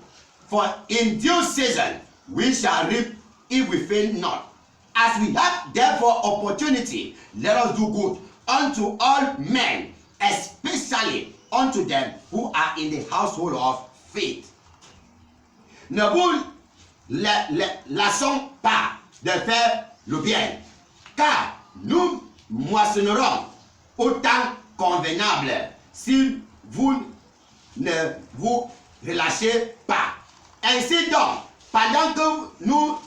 S2: for in due season we shall reap if we faint not. As we have therefore opportunity, let us do good unto all men, especially unto them who are in the household of faith. Ne vous lassons pas de faire le bien, car nous moissonnerons au temps convenable si vous ne vous relâchez pas. Ainsi donc, pendant que nous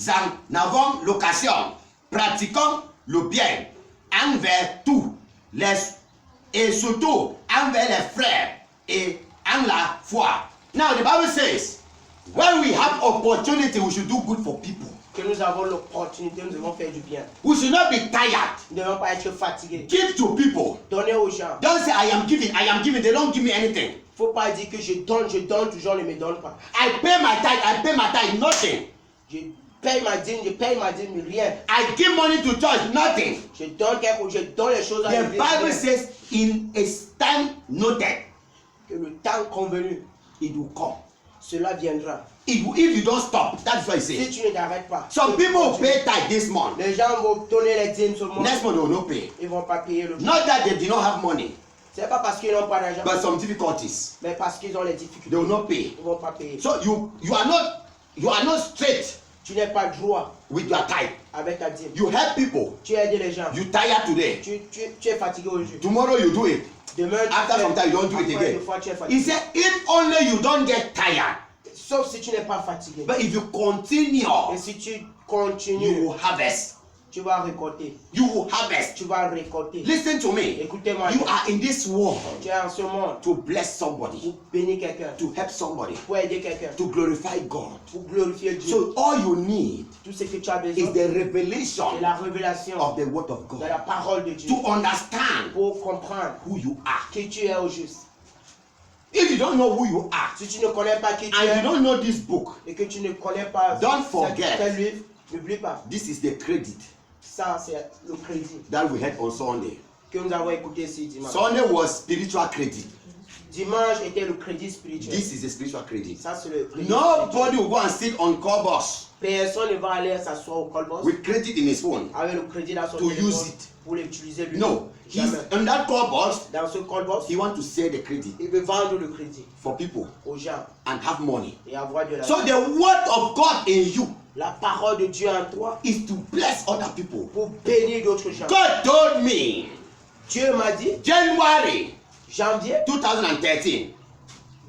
S2: en avons l'occasion, pratiquons le bien envers tous les et surtout envers les frères et en la foi. Now the Bible says, when we have opportunity, we should do good for people.
S1: que nous avons l'opportunité, nous devons faire du bien.
S2: We should not be tired.
S1: Nous ne devons pas être fatigués.
S2: Give to people.
S1: Donner aux gens.
S2: Don't say I am giving. They don't give me anything.
S1: Il ne faut pas dire que je donne, toujours ne me donne pas.
S2: I pay my tithe, nothing.
S1: Je paye ma dîme, mais rien.
S2: I give money to church, nothing.
S1: Je donne quelque chose, je donne les choses à
S2: The
S1: l'église.
S2: Bible says in a time noted,
S1: Que le temps convenu,
S2: it will come.
S1: cela viendra.
S2: If you don't stop, that's what I say.
S1: Si tu ne t'arrêtes pas.
S2: Some people will pay tithe this month.
S1: Les gens vont donner les dîmes ce mois.
S2: Next month they will not pay.
S1: Ils ne vont pas payer le
S2: Not that they do not have money,
S1: Ce n'est pas parce qu'ils n'ont pas d'argent,
S2: but some difficulties.
S1: mais parce qu'ils ont les
S2: They
S1: difficultés.
S2: will not pay.
S1: Ils ne vont pas payer.
S2: So you are not straight
S1: Tu n'es pas droit
S2: with your tithe.
S1: avec ta dîme.
S2: You help people.
S1: Tu aides les gens.
S2: You tired today.
S1: Tu es fatigué aujourd'hui.
S2: Tomorrow you do it.
S1: Demain, tu
S2: After
S1: fais.
S2: some time you don't do it
S1: Après
S2: again.
S1: une fois, tu es
S2: He
S1: fatigué.
S2: said, if only you don't get tired,
S1: Sauf si tu n'es pas fatigué.
S2: but if you continue,
S1: Et si tu
S2: you
S1: continues,
S2: will harvest.
S1: tu vas récolter.
S2: You will harvest.
S1: Tu vas récolter.
S2: Listen to me.
S1: Écoutez-moi.
S2: You are in this world
S1: Tu es en ce monde
S2: to bless somebody,
S1: pour bénir quelqu'un,
S2: to help somebody,
S1: pour aider quelqu'un,
S2: to glorify God.
S1: pour glorifier Dieu.
S2: So all you need
S1: Tout ce que tu as
S2: is
S1: besoin,
S2: the revelation
S1: c'est la révélation
S2: of the word of
S1: de
S2: God
S1: la parole de Dieu
S2: to understand
S1: pour comprendre
S2: who you are.
S1: qui tu es au juste.
S2: If you don't know who you are
S1: Si tu ne connais pas qui tu
S2: and you
S1: es
S2: don't know this book,
S1: et que tu ne connais pas
S2: Don't forget.
S1: quel livre, n'oublie pas.
S2: this is the credit
S1: Ça, c'est le crédit
S2: that we had on Sunday.
S1: que nous avons écouté ici dimanche.
S2: Sunday was spiritual credit.
S1: Dimanche était le crédit spirituel.
S2: This is a spiritual credit.
S1: Ça, c'est le crédit
S2: Nobody
S1: spirituel.
S2: will go and sit on call bus
S1: Personne ne va aller s'asseoir au colbos
S2: with credit in his phone.
S1: avec le crédit dans son
S2: To
S1: téléphone
S2: use it.
S1: pour l'utiliser lui.
S2: No, he's
S1: Jamais.
S2: on that call bus.
S1: Dans ce colbos,
S2: He wants to sell the credit
S1: il veut vendre le crédit
S2: for people
S1: aux gens
S2: and have money.
S1: et avoir de
S2: So
S1: l'argent.
S2: the word of God in you
S1: La parole de Dieu en toi
S2: is to bless other people.
S1: pour bénir d'autres gens.
S2: God told me
S1: Dieu m'a dit,
S2: January
S1: janvier
S2: 2013.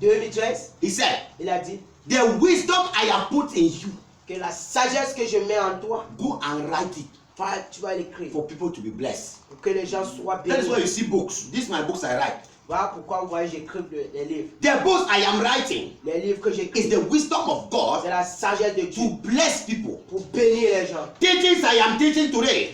S1: 2013,
S2: He said,
S1: il a dit
S2: the wisdom I have put in you,
S1: que la sagesse que je mets en toi,
S2: go and write it
S1: tu vas l'écrire
S2: for people to be blessed.
S1: pour que les gens soient
S2: That is why you
S1: bénis.
S2: see books. These are my books I write.
S1: Voilà pourquoi vous voyez j'écris les livres.
S2: The books I am writing
S1: Les livres que
S2: is
S1: j'écris,
S2: the wisdom of
S1: c'est
S2: God
S1: la sagesse de Dieu
S2: to bless people.
S1: pour bénir les gens.
S2: Teachings I am teaching today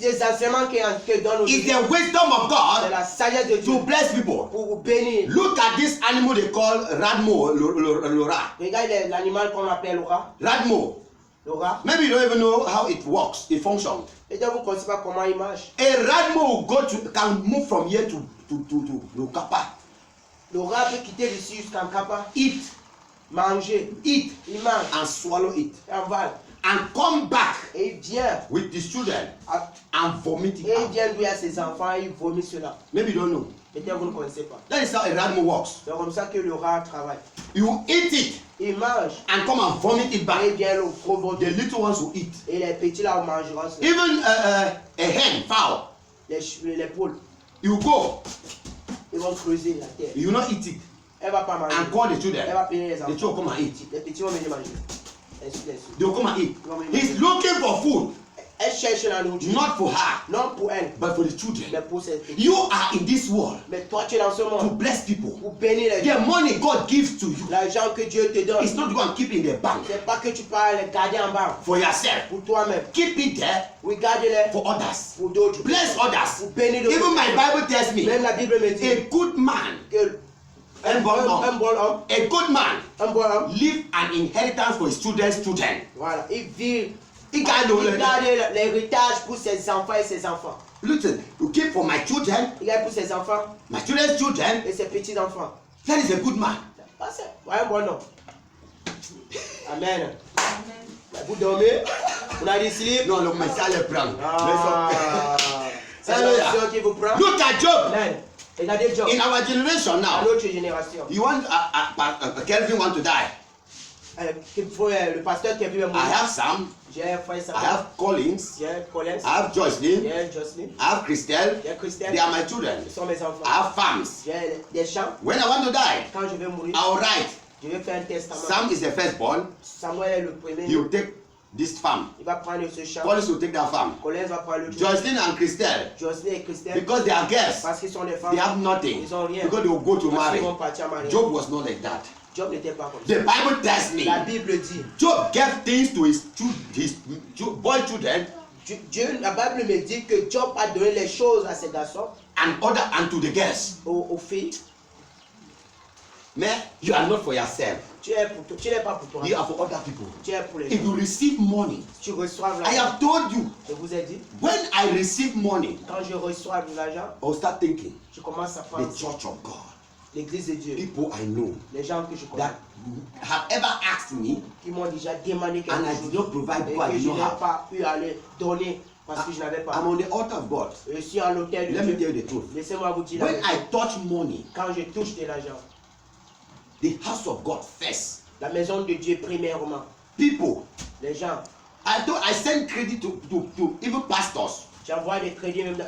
S1: Les enseignements que donne
S2: is
S1: aujourd'hui,
S2: the wisdom of
S1: c'est
S2: God
S1: la sagesse de Dieu
S2: to bless people.
S1: pour vous bénir.
S2: Look at this animal they call Radmo, Lora.
S1: Regardez l'animal qu'on appelle Laura.
S2: Radmo.
S1: Laura.
S2: Maybe you don't even know how it works, it functions.
S1: Et donc vous ne connaissez pas comment il marche.
S2: A Radmo can move from here to Kappa.
S1: Laura peut quitter d'ici jusqu'en Kappa,
S2: Eat,
S1: manger.
S2: eat,
S1: Il mange,
S2: and swallow it.
S1: il avale.
S2: And come back
S1: Et il vient.
S2: with the children
S1: à-
S2: and vomit it
S1: Et il
S2: out.
S1: vient lui à ses enfants, il vomit cela.
S2: Maybe you don't know.
S1: Peut-être vous ne connaissez pas.
S2: That is how a Radmo works.
S1: C'est comme ça que le rat travaille.
S2: You eat it
S1: Il mange
S2: and come and vomit it
S1: et
S2: back.
S1: il vient le gros
S2: The little ones will eat.
S1: et les petits là mangeront cela.
S2: Even a hen, fowl,
S1: Les poules,
S2: you go,
S1: ils vont creuser la terre.
S2: you not eat it,
S1: Elle va pas manger.
S2: and call the
S1: Elle
S2: children.
S1: va payer les enfants.
S2: The children come and eat.
S1: Les petits vont venir manger. Ainsi de suite.
S2: They will come and eat. He's looking for food,
S1: Elle cherche la nourriture.
S2: not for her,
S1: Non pour elle,
S2: but for the
S1: mais
S2: children.
S1: pour ses petits.
S2: You are in this world
S1: Mais toi tu es dans ce
S2: to
S1: monde
S2: bless people.
S1: pour bénir les gens.
S2: The money God gives to you,
S1: L'argent que Dieu te donne,
S2: it's not to go and keep in the bank
S1: c'est pas que tu peux les garder en banque
S2: for yourself.
S1: pour toi-même.
S2: Keep it there
S1: Oui, garde-les
S2: for others.
S1: pour d'autres.
S2: Bless others.
S1: Pour bénir d'autres.
S2: Even my Bible tells me
S1: Même la Bible me dit
S2: a good man
S1: que
S2: Un bon homme.
S1: homme,
S2: A good man
S1: un bon homme,
S2: leave an inheritance for his children's children.
S1: voilà, il vit,
S2: Il garde
S1: il garde l'héritage pour ses enfants et ses enfants.
S2: Listen, you keep for my children,
S1: Il garde pour ses enfants
S2: my children's children.
S1: et ses petits-enfants.
S2: That is a good man.
S1: C'est un bon homme. Amen. Vous dormez? Vous avez sleep?
S2: Non, le message le prend.
S1: C'est l'option qui vous prend.
S2: Look at Job.
S1: Amen. Regardez Job.
S2: In our generation
S1: À
S2: now,
S1: notre génération.
S2: you want Kelvin want to die.
S1: Le pasteur qui est venu à
S2: I
S1: mourir.
S2: have Sam.
S1: J'ai un frère
S2: I have Collins.
S1: J'ai un Collins.
S2: I have Jocelyn.
S1: J'ai un Jocelyn.
S2: I have Christelle.
S1: J'ai un Christian.
S2: They are my children.
S1: Ce sont mes enfants.
S2: I have farms.
S1: J'ai des champs.
S2: When I want to die,
S1: Quand je vais mourir,
S2: I'll write.
S1: je vais faire un testament.
S2: Sam is the firstborn.
S1: Samuel est le premier.
S2: He will take this farm.
S1: Il va prendre ce champ.
S2: Collins will take that farm.
S1: Collins va prendre le champ.
S2: Jocelyn and Christelle,
S1: Jocelyn et Christian.
S2: because they are girls,
S1: Parce qu'ils sont des femmes.
S2: they have nothing.
S1: Ils ont rien.
S2: Because they will go to
S1: Parce
S2: marry.
S1: qu'ils vont partir à marier.
S2: Job was not like that.
S1: Job n'était pas comme ça.
S2: The Bible tells me
S1: La Bible dit.
S2: Job gave things to his boy children
S1: Dieu, la Bible me dit que Job a donné les choses à ses garçons,
S2: and to the girls.
S1: aux filles.
S2: Man, you are not for yourself.
S1: Tu es pour toi, tu n'es pas pour toi.
S2: You are for other people.
S1: Tu es pour les
S2: If
S1: gens.
S2: you receive money,
S1: Tu reçois
S2: I
S1: l'argent.
S2: have told you,
S1: Je vous ai dit,
S2: when I receive money,
S1: quand je reçois de l'argent,
S2: I'll start thinking
S1: je commence à
S2: the
S1: penser
S2: church of God.
S1: l'église de Dieu,
S2: People I know
S1: les gens que je connais,
S2: that have ever asked me
S1: qui m'ont déjà demandé quelque
S2: and I
S1: chose
S2: did not provide
S1: et
S2: what I
S1: que
S2: did
S1: je
S2: not
S1: n'ai
S2: have.
S1: pas pu aller donner parce que je n'avais pas.
S2: I'm on the altar of God.
S1: Je suis à l'autel
S2: Let
S1: de
S2: me tell
S1: Dieu.
S2: you the truth.
S1: Laissez-moi vous dire la
S2: When
S1: vérité.
S2: I touch money,
S1: Quand je touche de l'argent,
S2: the house of God first.
S1: la maison de Dieu premièrement,
S2: People,
S1: les gens,
S2: I send credit to even pastors.
S1: j'envoie des crédits même dans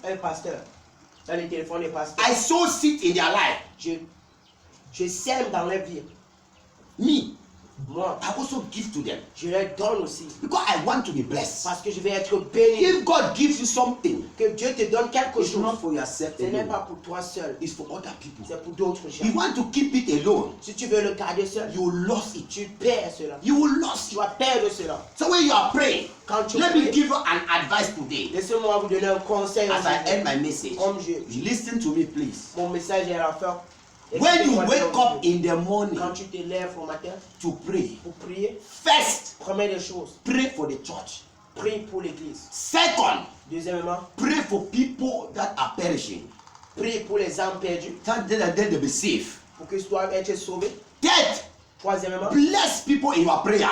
S1: un pasteur, dans les téléphones des pasteurs.
S2: I sow seed in their life.
S1: Je sème dans leur vie.
S2: Me,
S1: Moi,
S2: I also give to them
S1: je leur donne aussi.
S2: because I want to be blessed.
S1: Parce que je vais être béni.
S2: If God gives you something,
S1: Que Dieu te donne quelque
S2: it's not
S1: chose.
S2: for yourself
S1: Ce n'est
S2: alone.
S1: pas pour toi seul.
S2: It's for other people.
S1: C'est pour d'autres gens.
S2: You want to keep it alone,
S1: Si tu veux le garder seul,
S2: you lost it.
S1: tu perds cela.
S2: You will lose
S1: Tu
S2: it.
S1: vas perdre cela.
S2: So when you are praying,
S1: Quand tu
S2: let me
S1: pries,
S2: give you an advice today.
S1: laissez-moi vous donner un conseil.
S2: As I end
S1: aujourd'hui.
S2: my message,
S1: Comme
S2: listen to me, please.
S1: mon message est à la fin.
S2: When you
S1: Écoutez-moi
S2: wake up
S1: aujourd'hui.
S2: in the morning
S1: Quand tu te lèves au matin
S2: to pray,
S1: pour prier,
S2: first,
S1: première des choses,
S2: pray for the church.
S1: prie pour l'église.
S2: Second,
S1: Deuxièmement,
S2: pray for people that are perishing.
S1: prie pour les âmes perdues,
S2: That they'll be safe.
S1: pour qu'ils doivent être sauvés.
S2: Third,
S1: Troisièmement,
S2: bless people in your prayer.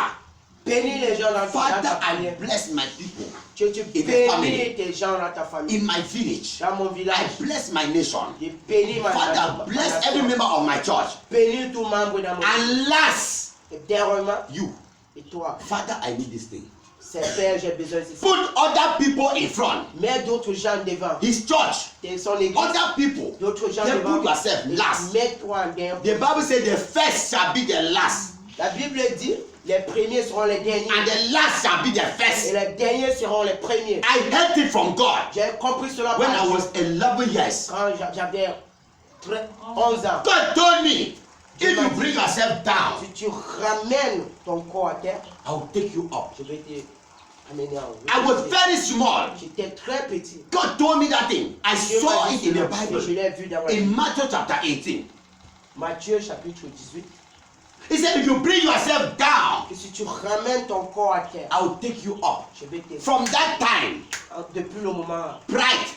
S1: bénis les gens dans
S2: Father,
S1: ta
S2: I
S1: prière.
S2: bless my people
S1: Tu
S2: in the
S1: bénis
S2: family.
S1: tes gens dans ta famille.
S2: in my village.
S1: Dans mon
S2: I
S1: village,
S2: bless my nation.
S1: je bénis ma
S2: Father, bless
S1: nation.
S2: every member of my church.
S1: Bénis tout membre dans mon vie.
S2: And last,
S1: Et dernièrement,
S2: you.
S1: et toi,
S2: Father, I need this thing.
S1: c'est Père, j'ai besoin de ça.
S2: Put other people in front.
S1: Mets d'autres gens devant.
S2: His church.
S1: Son église.
S2: Other people.
S1: D'autres gens
S2: Then
S1: devant.
S2: put yourself last.
S1: Mets-toi en dernier.
S2: The Bible says the first shall be the last,
S1: La Bible dit, les premiers seront les derniers.
S2: and the last shall be the
S1: Et
S2: first.
S1: les derniers seront les premiers.
S2: I heard it from God
S1: J'ai compris cela
S2: when
S1: par
S2: I
S1: Dieu.
S2: was 11 years.
S1: Quand j'avais 11 ans.
S2: God told me, if you bring yourself down,
S1: Si tu ramènes ton corps à terre,
S2: I will take you up.
S1: je vais te amener en haut.
S2: I was very small.
S1: J'étais très petit.
S2: God told me that thing. I
S1: Dieu
S2: saw
S1: m'a
S2: it
S1: dit
S2: in the
S1: cela, et je
S2: Bible.
S1: l'ai vu dans la
S2: In
S1: Bible.
S2: Matthew chapter 18.
S1: Matthieu chapitre 18.
S2: He said, if you bring yourself down,
S1: Que si tu ramènes ton corps à terre,
S2: I will take you up.
S1: je vais te...
S2: From that time,
S1: Depuis le moment,
S2: pride,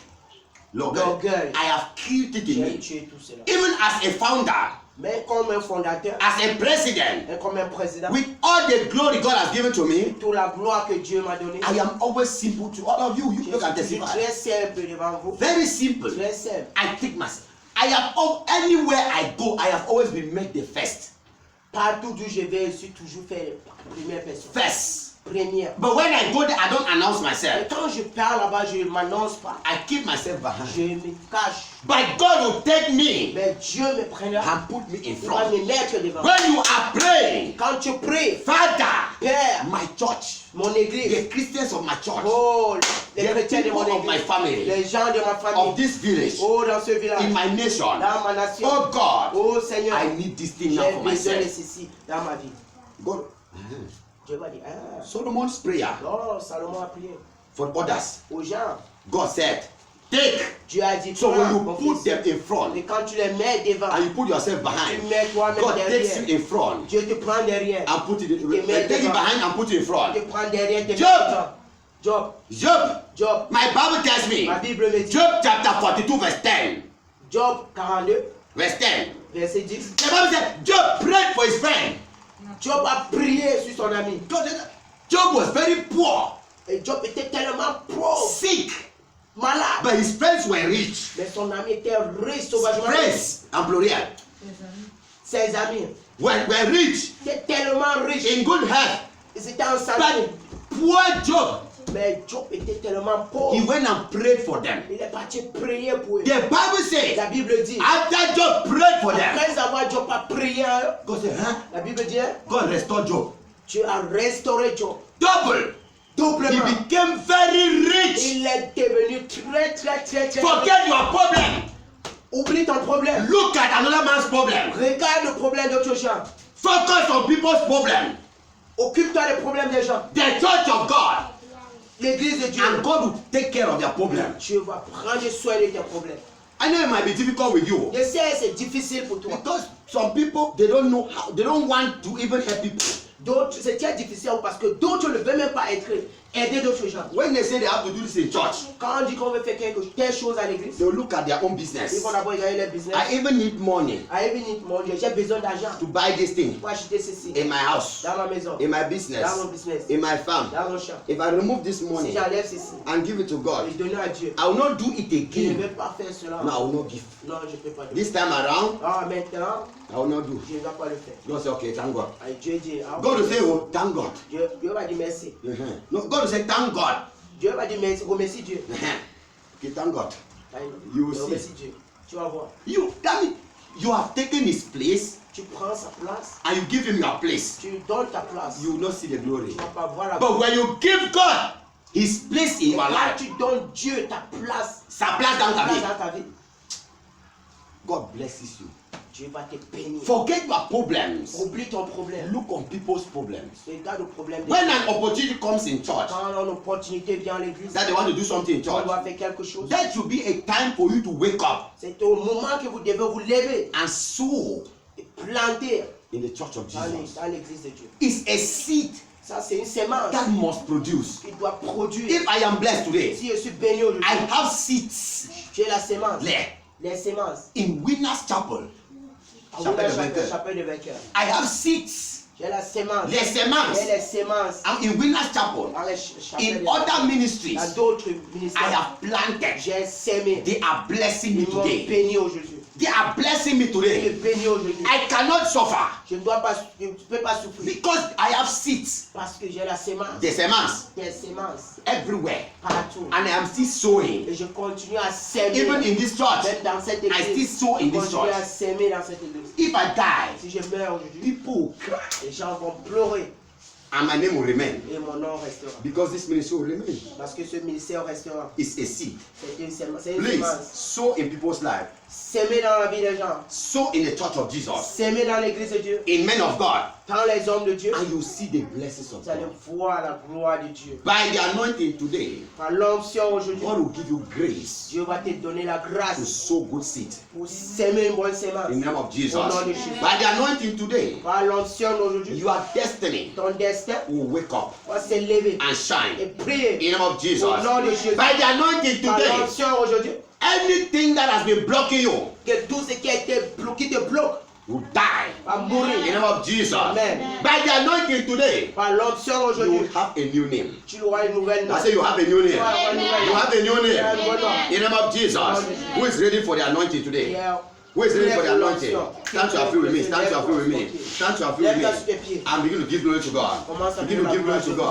S1: l'orgueil,
S2: I have killed it in
S1: j'ai
S2: me.
S1: tué tout cela.
S2: Even as a founder,
S1: Mais comme un fondateur,
S2: as a president,
S1: et comme un président,
S2: with all the glory God has given to me,
S1: toute la gloire que Dieu m'a donnée,
S2: I am always simple to all of you. You
S1: je
S2: can
S1: suis
S2: testify.
S1: très simple devant vous.
S2: Very simple.
S1: Très simple.
S2: I take myself. I have anywhere I go, I have always been made the first.
S1: Partout d'où je vais, je suis toujours fait la première personne.
S2: First.
S1: Première.
S2: But when I go there, I don't announce
S1: Et
S2: myself.
S1: quand je parle là-bas, je ne m'annonce pas.
S2: I keep myself
S1: Je
S2: behind.
S1: me cache.
S2: But God will take me
S1: Mais Dieu me prendra.
S2: and put me in
S1: Il va
S2: front.
S1: me mettre devant.
S2: When you are praying,
S1: Quand tu pries,
S2: Father,
S1: Père,
S2: my church,
S1: mon église,
S2: the Christians of my church,
S1: oh, les
S2: the
S1: chrétiens de
S2: people
S1: mon
S2: of my
S1: église,
S2: family,
S1: les gens de ma
S2: of
S1: famille,
S2: this village,
S1: oh, dans ce village,
S2: in my nation,
S1: dans ma nation,
S2: oh God,
S1: oh Seigneur,
S2: I need this thing
S1: j'ai
S2: now for
S1: besoin de
S2: myself.
S1: ceci dans ma vie.
S2: God,
S1: Dieu va dire, ah,
S2: Solomon's prayer
S1: non, Salomon a prié
S2: for others.
S1: aux gens.
S2: God said, Take.
S1: Dieu a dit,
S2: So when
S1: prends,
S2: you
S1: mon
S2: put
S1: fils.
S2: them in front
S1: Et quand tu les mets devant,
S2: and you put yourself
S1: tu
S2: behind,
S1: mets toi-même
S2: God takes
S1: derrière.
S2: you in front
S1: Dieu te prend derrière.
S2: and put it
S1: mets
S2: take it
S1: devant.
S2: behind and put it in
S1: Te
S2: front.
S1: prend derrière, te met
S2: Job.
S1: devant. Job,
S2: Job,
S1: Job.
S2: my Bible tells me,
S1: Ma Bible me dit,
S2: Job chapter 42 verse 10.
S1: Job 42,
S2: Verse 10.
S1: verset 10.
S2: The Bible said Job prayed for his friend.
S1: Job a prié sur son ami.
S2: Job was very poor,
S1: Et Job était tellement pauvre,
S2: sick,
S1: malade.
S2: but his friends were rich.
S1: Mais son ami était riche, sauvagement riche.
S2: Friends en pluriel
S1: Ses amis
S2: were rich,
S1: étaient tellement riches.
S2: in good health.
S1: Ils étaient en santé.
S2: But poor Job,
S1: Mais Job était tellement
S2: he
S1: pauvre.
S2: went and prayed for them.
S1: Il est parti prier pour eux.
S2: The Bible says,
S1: La Bible dit,
S2: after Job prayed for them,
S1: après avoir Job a prié,
S2: God said, huh?
S1: la Bible dit,
S2: God restored Job.
S1: Dieu a restauré Job.
S2: Double. He
S1: Doublement.
S2: became very rich.
S1: Il est devenu très
S2: Forget your problem.
S1: Oublie ton problème.
S2: Look at another man's problem.
S1: Regarde le problème d'autres gens.
S2: Focus on people's problem.
S1: Occupe-toi des problèmes des gens.
S2: The church of God.
S1: L'église de Dieu.
S2: And God will take care of their problem.
S1: Dieu va prendre soin de tes problèmes.
S2: I know it might be difficult with you.
S1: Je sais, c'est difficile pour toi.
S2: Because some people, they don't know how, they don't want to even help people.
S1: D'autres, c'est très difficile parce que d'autres ne veulent même pas aider d'autres gens.
S2: When they say they have to do this in church,
S1: Quand on dit qu'on veut faire telle chose à l'église,
S2: they'll look at their own
S1: ils
S2: business.
S1: vont d'abord regarder leur business.
S2: I even need money
S1: I even need money. J'ai besoin d'argent
S2: to buy this thing
S1: pour acheter ceci.
S2: in my house,
S1: Dans ma maison,
S2: in my
S1: dans
S2: business,
S1: mon business,
S2: in my farm.
S1: dans mon champ.
S2: If I remove this
S1: Si
S2: money
S1: j'enlève ceci
S2: and give it to
S1: et
S2: God,
S1: donner à Dieu,
S2: I will not do it
S1: je ne
S2: again.
S1: vais pas faire cela.
S2: No, I will not give.
S1: Non, je ne peux pas.
S2: This time around,
S1: Ah, maintenant,
S2: I will not do.
S1: je ne vais pas le faire.
S2: God say, okay, thank God.
S1: Et Dieu dit, ah,
S2: God will say, oh, thank God.
S1: Dieu va dire merci.
S2: No, God will say, thank God.
S1: Dieu va dire merci, remercie Dieu.
S2: Okay, thank God. You will see.
S1: Remercie Dieu. Tu vas voir.
S2: That means you have taken his place
S1: Tu prends sa place,
S2: and you give him your place.
S1: tu lui donnes ta place.
S2: You will not see the glory.
S1: Tu ne vas pas voir la
S2: But when you give God his place in
S1: Et
S2: your
S1: quand
S2: life,
S1: tu donnes Dieu ta place,
S2: sa place dans ta
S1: place
S2: vie,
S1: dans ta vie,
S2: God blesses you.
S1: Dieu va te bénir.
S2: Forget your problems.
S1: Oublie ton problème.
S2: Look on people's problems.
S1: Regarde le problème. des
S2: When
S1: gens.
S2: an opportunity comes in church
S1: Quand une opportunité vient à l'église,
S2: that they want to do something in
S1: on
S2: church,
S1: doit faire quelque chose.
S2: that should be a time for you to wake up
S1: C'est au moment que vous devez vous lever
S2: and sow
S1: et planter
S2: in the church of
S1: dans
S2: Jesus.
S1: dans l'église de Dieu.
S2: It's a seed
S1: Ça, c'est une sémence
S2: that must produce.
S1: qui doit produire.
S2: If I am blessed today,
S1: Si je suis béni aujourd'hui,
S2: I have seeds
S1: j'ai la sémence.
S2: there
S1: Les sémences.
S2: in Winners Chapel.
S1: À
S2: Chapelle de
S1: la
S2: vainqueur.
S1: chapelle de vainqueur.
S2: I have seeds
S1: J'ai la sémence.
S2: Les semences.
S1: J'ai les sémences.
S2: in Winners Chapel.
S1: Dans les chapelles
S2: In
S1: de
S2: other
S1: vainqueur.
S2: ministries,
S1: Dans d'autres
S2: I
S1: ministères,
S2: have planted.
S1: j'ai sémé.
S2: They are blessing me
S1: Ils m'ont
S2: today.
S1: béni aujourd'hui.
S2: They are blessing me
S1: Je
S2: today.
S1: suis béni aujourd'hui.
S2: I cannot suffer
S1: Je ne peux pas souffrir
S2: because I have seeds,
S1: parce que j'ai la sémence.
S2: the semences
S1: Des sémences
S2: everywhere,
S1: partout.
S2: and I am still sowing.
S1: Et je continue à s'aimer.
S2: Even in this church,
S1: Même dans cette
S2: I still
S1: église.
S2: sow in
S1: Je
S2: this
S1: continue à
S2: church.
S1: s'aimer dans cette église.
S2: If I die,
S1: Si je meurs aujourd'hui,
S2: people will cry,
S1: les gens vont pleurer
S2: and my name will remain
S1: et mon nom restera.
S2: because this ministry will remain.
S1: Parce que ce ministère restera.
S2: It's a seed.
S1: C'est une sémence. C'est une
S2: Please
S1: sémence.
S2: sow in people's life.
S1: S'aimer dans la vie des gens.
S2: Sow in the church of Jesus,
S1: S'aimer dans l'église de Dieu.
S2: in men of God,
S1: Dans les hommes de Dieu.
S2: and you see the blessings of
S1: Vous allez
S2: God.
S1: voir la gloire de Dieu.
S2: By the anointing today,
S1: Par l'onction aujourd'hui,
S2: God will give you grace
S1: Dieu va te donner la
S2: to
S1: grâce
S2: sow good seed
S1: pour s'aimer une bonne sémence.
S2: in the name of Jesus.
S1: Au nom de Jésus.
S2: By the anointing today,
S1: Par l'onction d'aujourd'hui,
S2: your destiny
S1: ton destin
S2: will wake up
S1: va se lever
S2: and
S1: et
S2: shine
S1: prier.
S2: in the name of Jesus.
S1: Au nom de Jésus.
S2: By the anointing
S1: Par
S2: today,
S1: l'onction aujourd'hui,
S2: anything that has been blocking you
S1: que tout ce qui a été bloqué te bloque,
S2: will die
S1: va
S2: in
S1: mourir.
S2: the name of Jesus.
S1: Amen.
S2: By the anointing today,
S1: Par l'onction
S2: you will
S1: aujourd'hui,
S2: have a new name.
S1: tu auras une nouvelle
S2: I
S1: nom.
S2: say you have a new name.
S1: Tu auras une nouvelle
S2: You
S1: nom.
S2: have a new
S1: Tu auras
S2: name.
S1: un nouveau nom.
S2: In the name of Jesus. Who is ready for the anointing today?
S1: Pierre,
S2: Who is ready for the
S1: Lève
S2: anointing?
S1: l'onction.
S2: Stand to your feet with me. Stand to your feet with me. Stand to your feet with
S1: Lève-toi sur tes
S2: me.
S1: pieds.
S2: And begin to give glory to God.
S1: Commence à
S2: Begin to
S1: faire la
S2: give glory
S1: gloire
S2: to
S1: de
S2: God.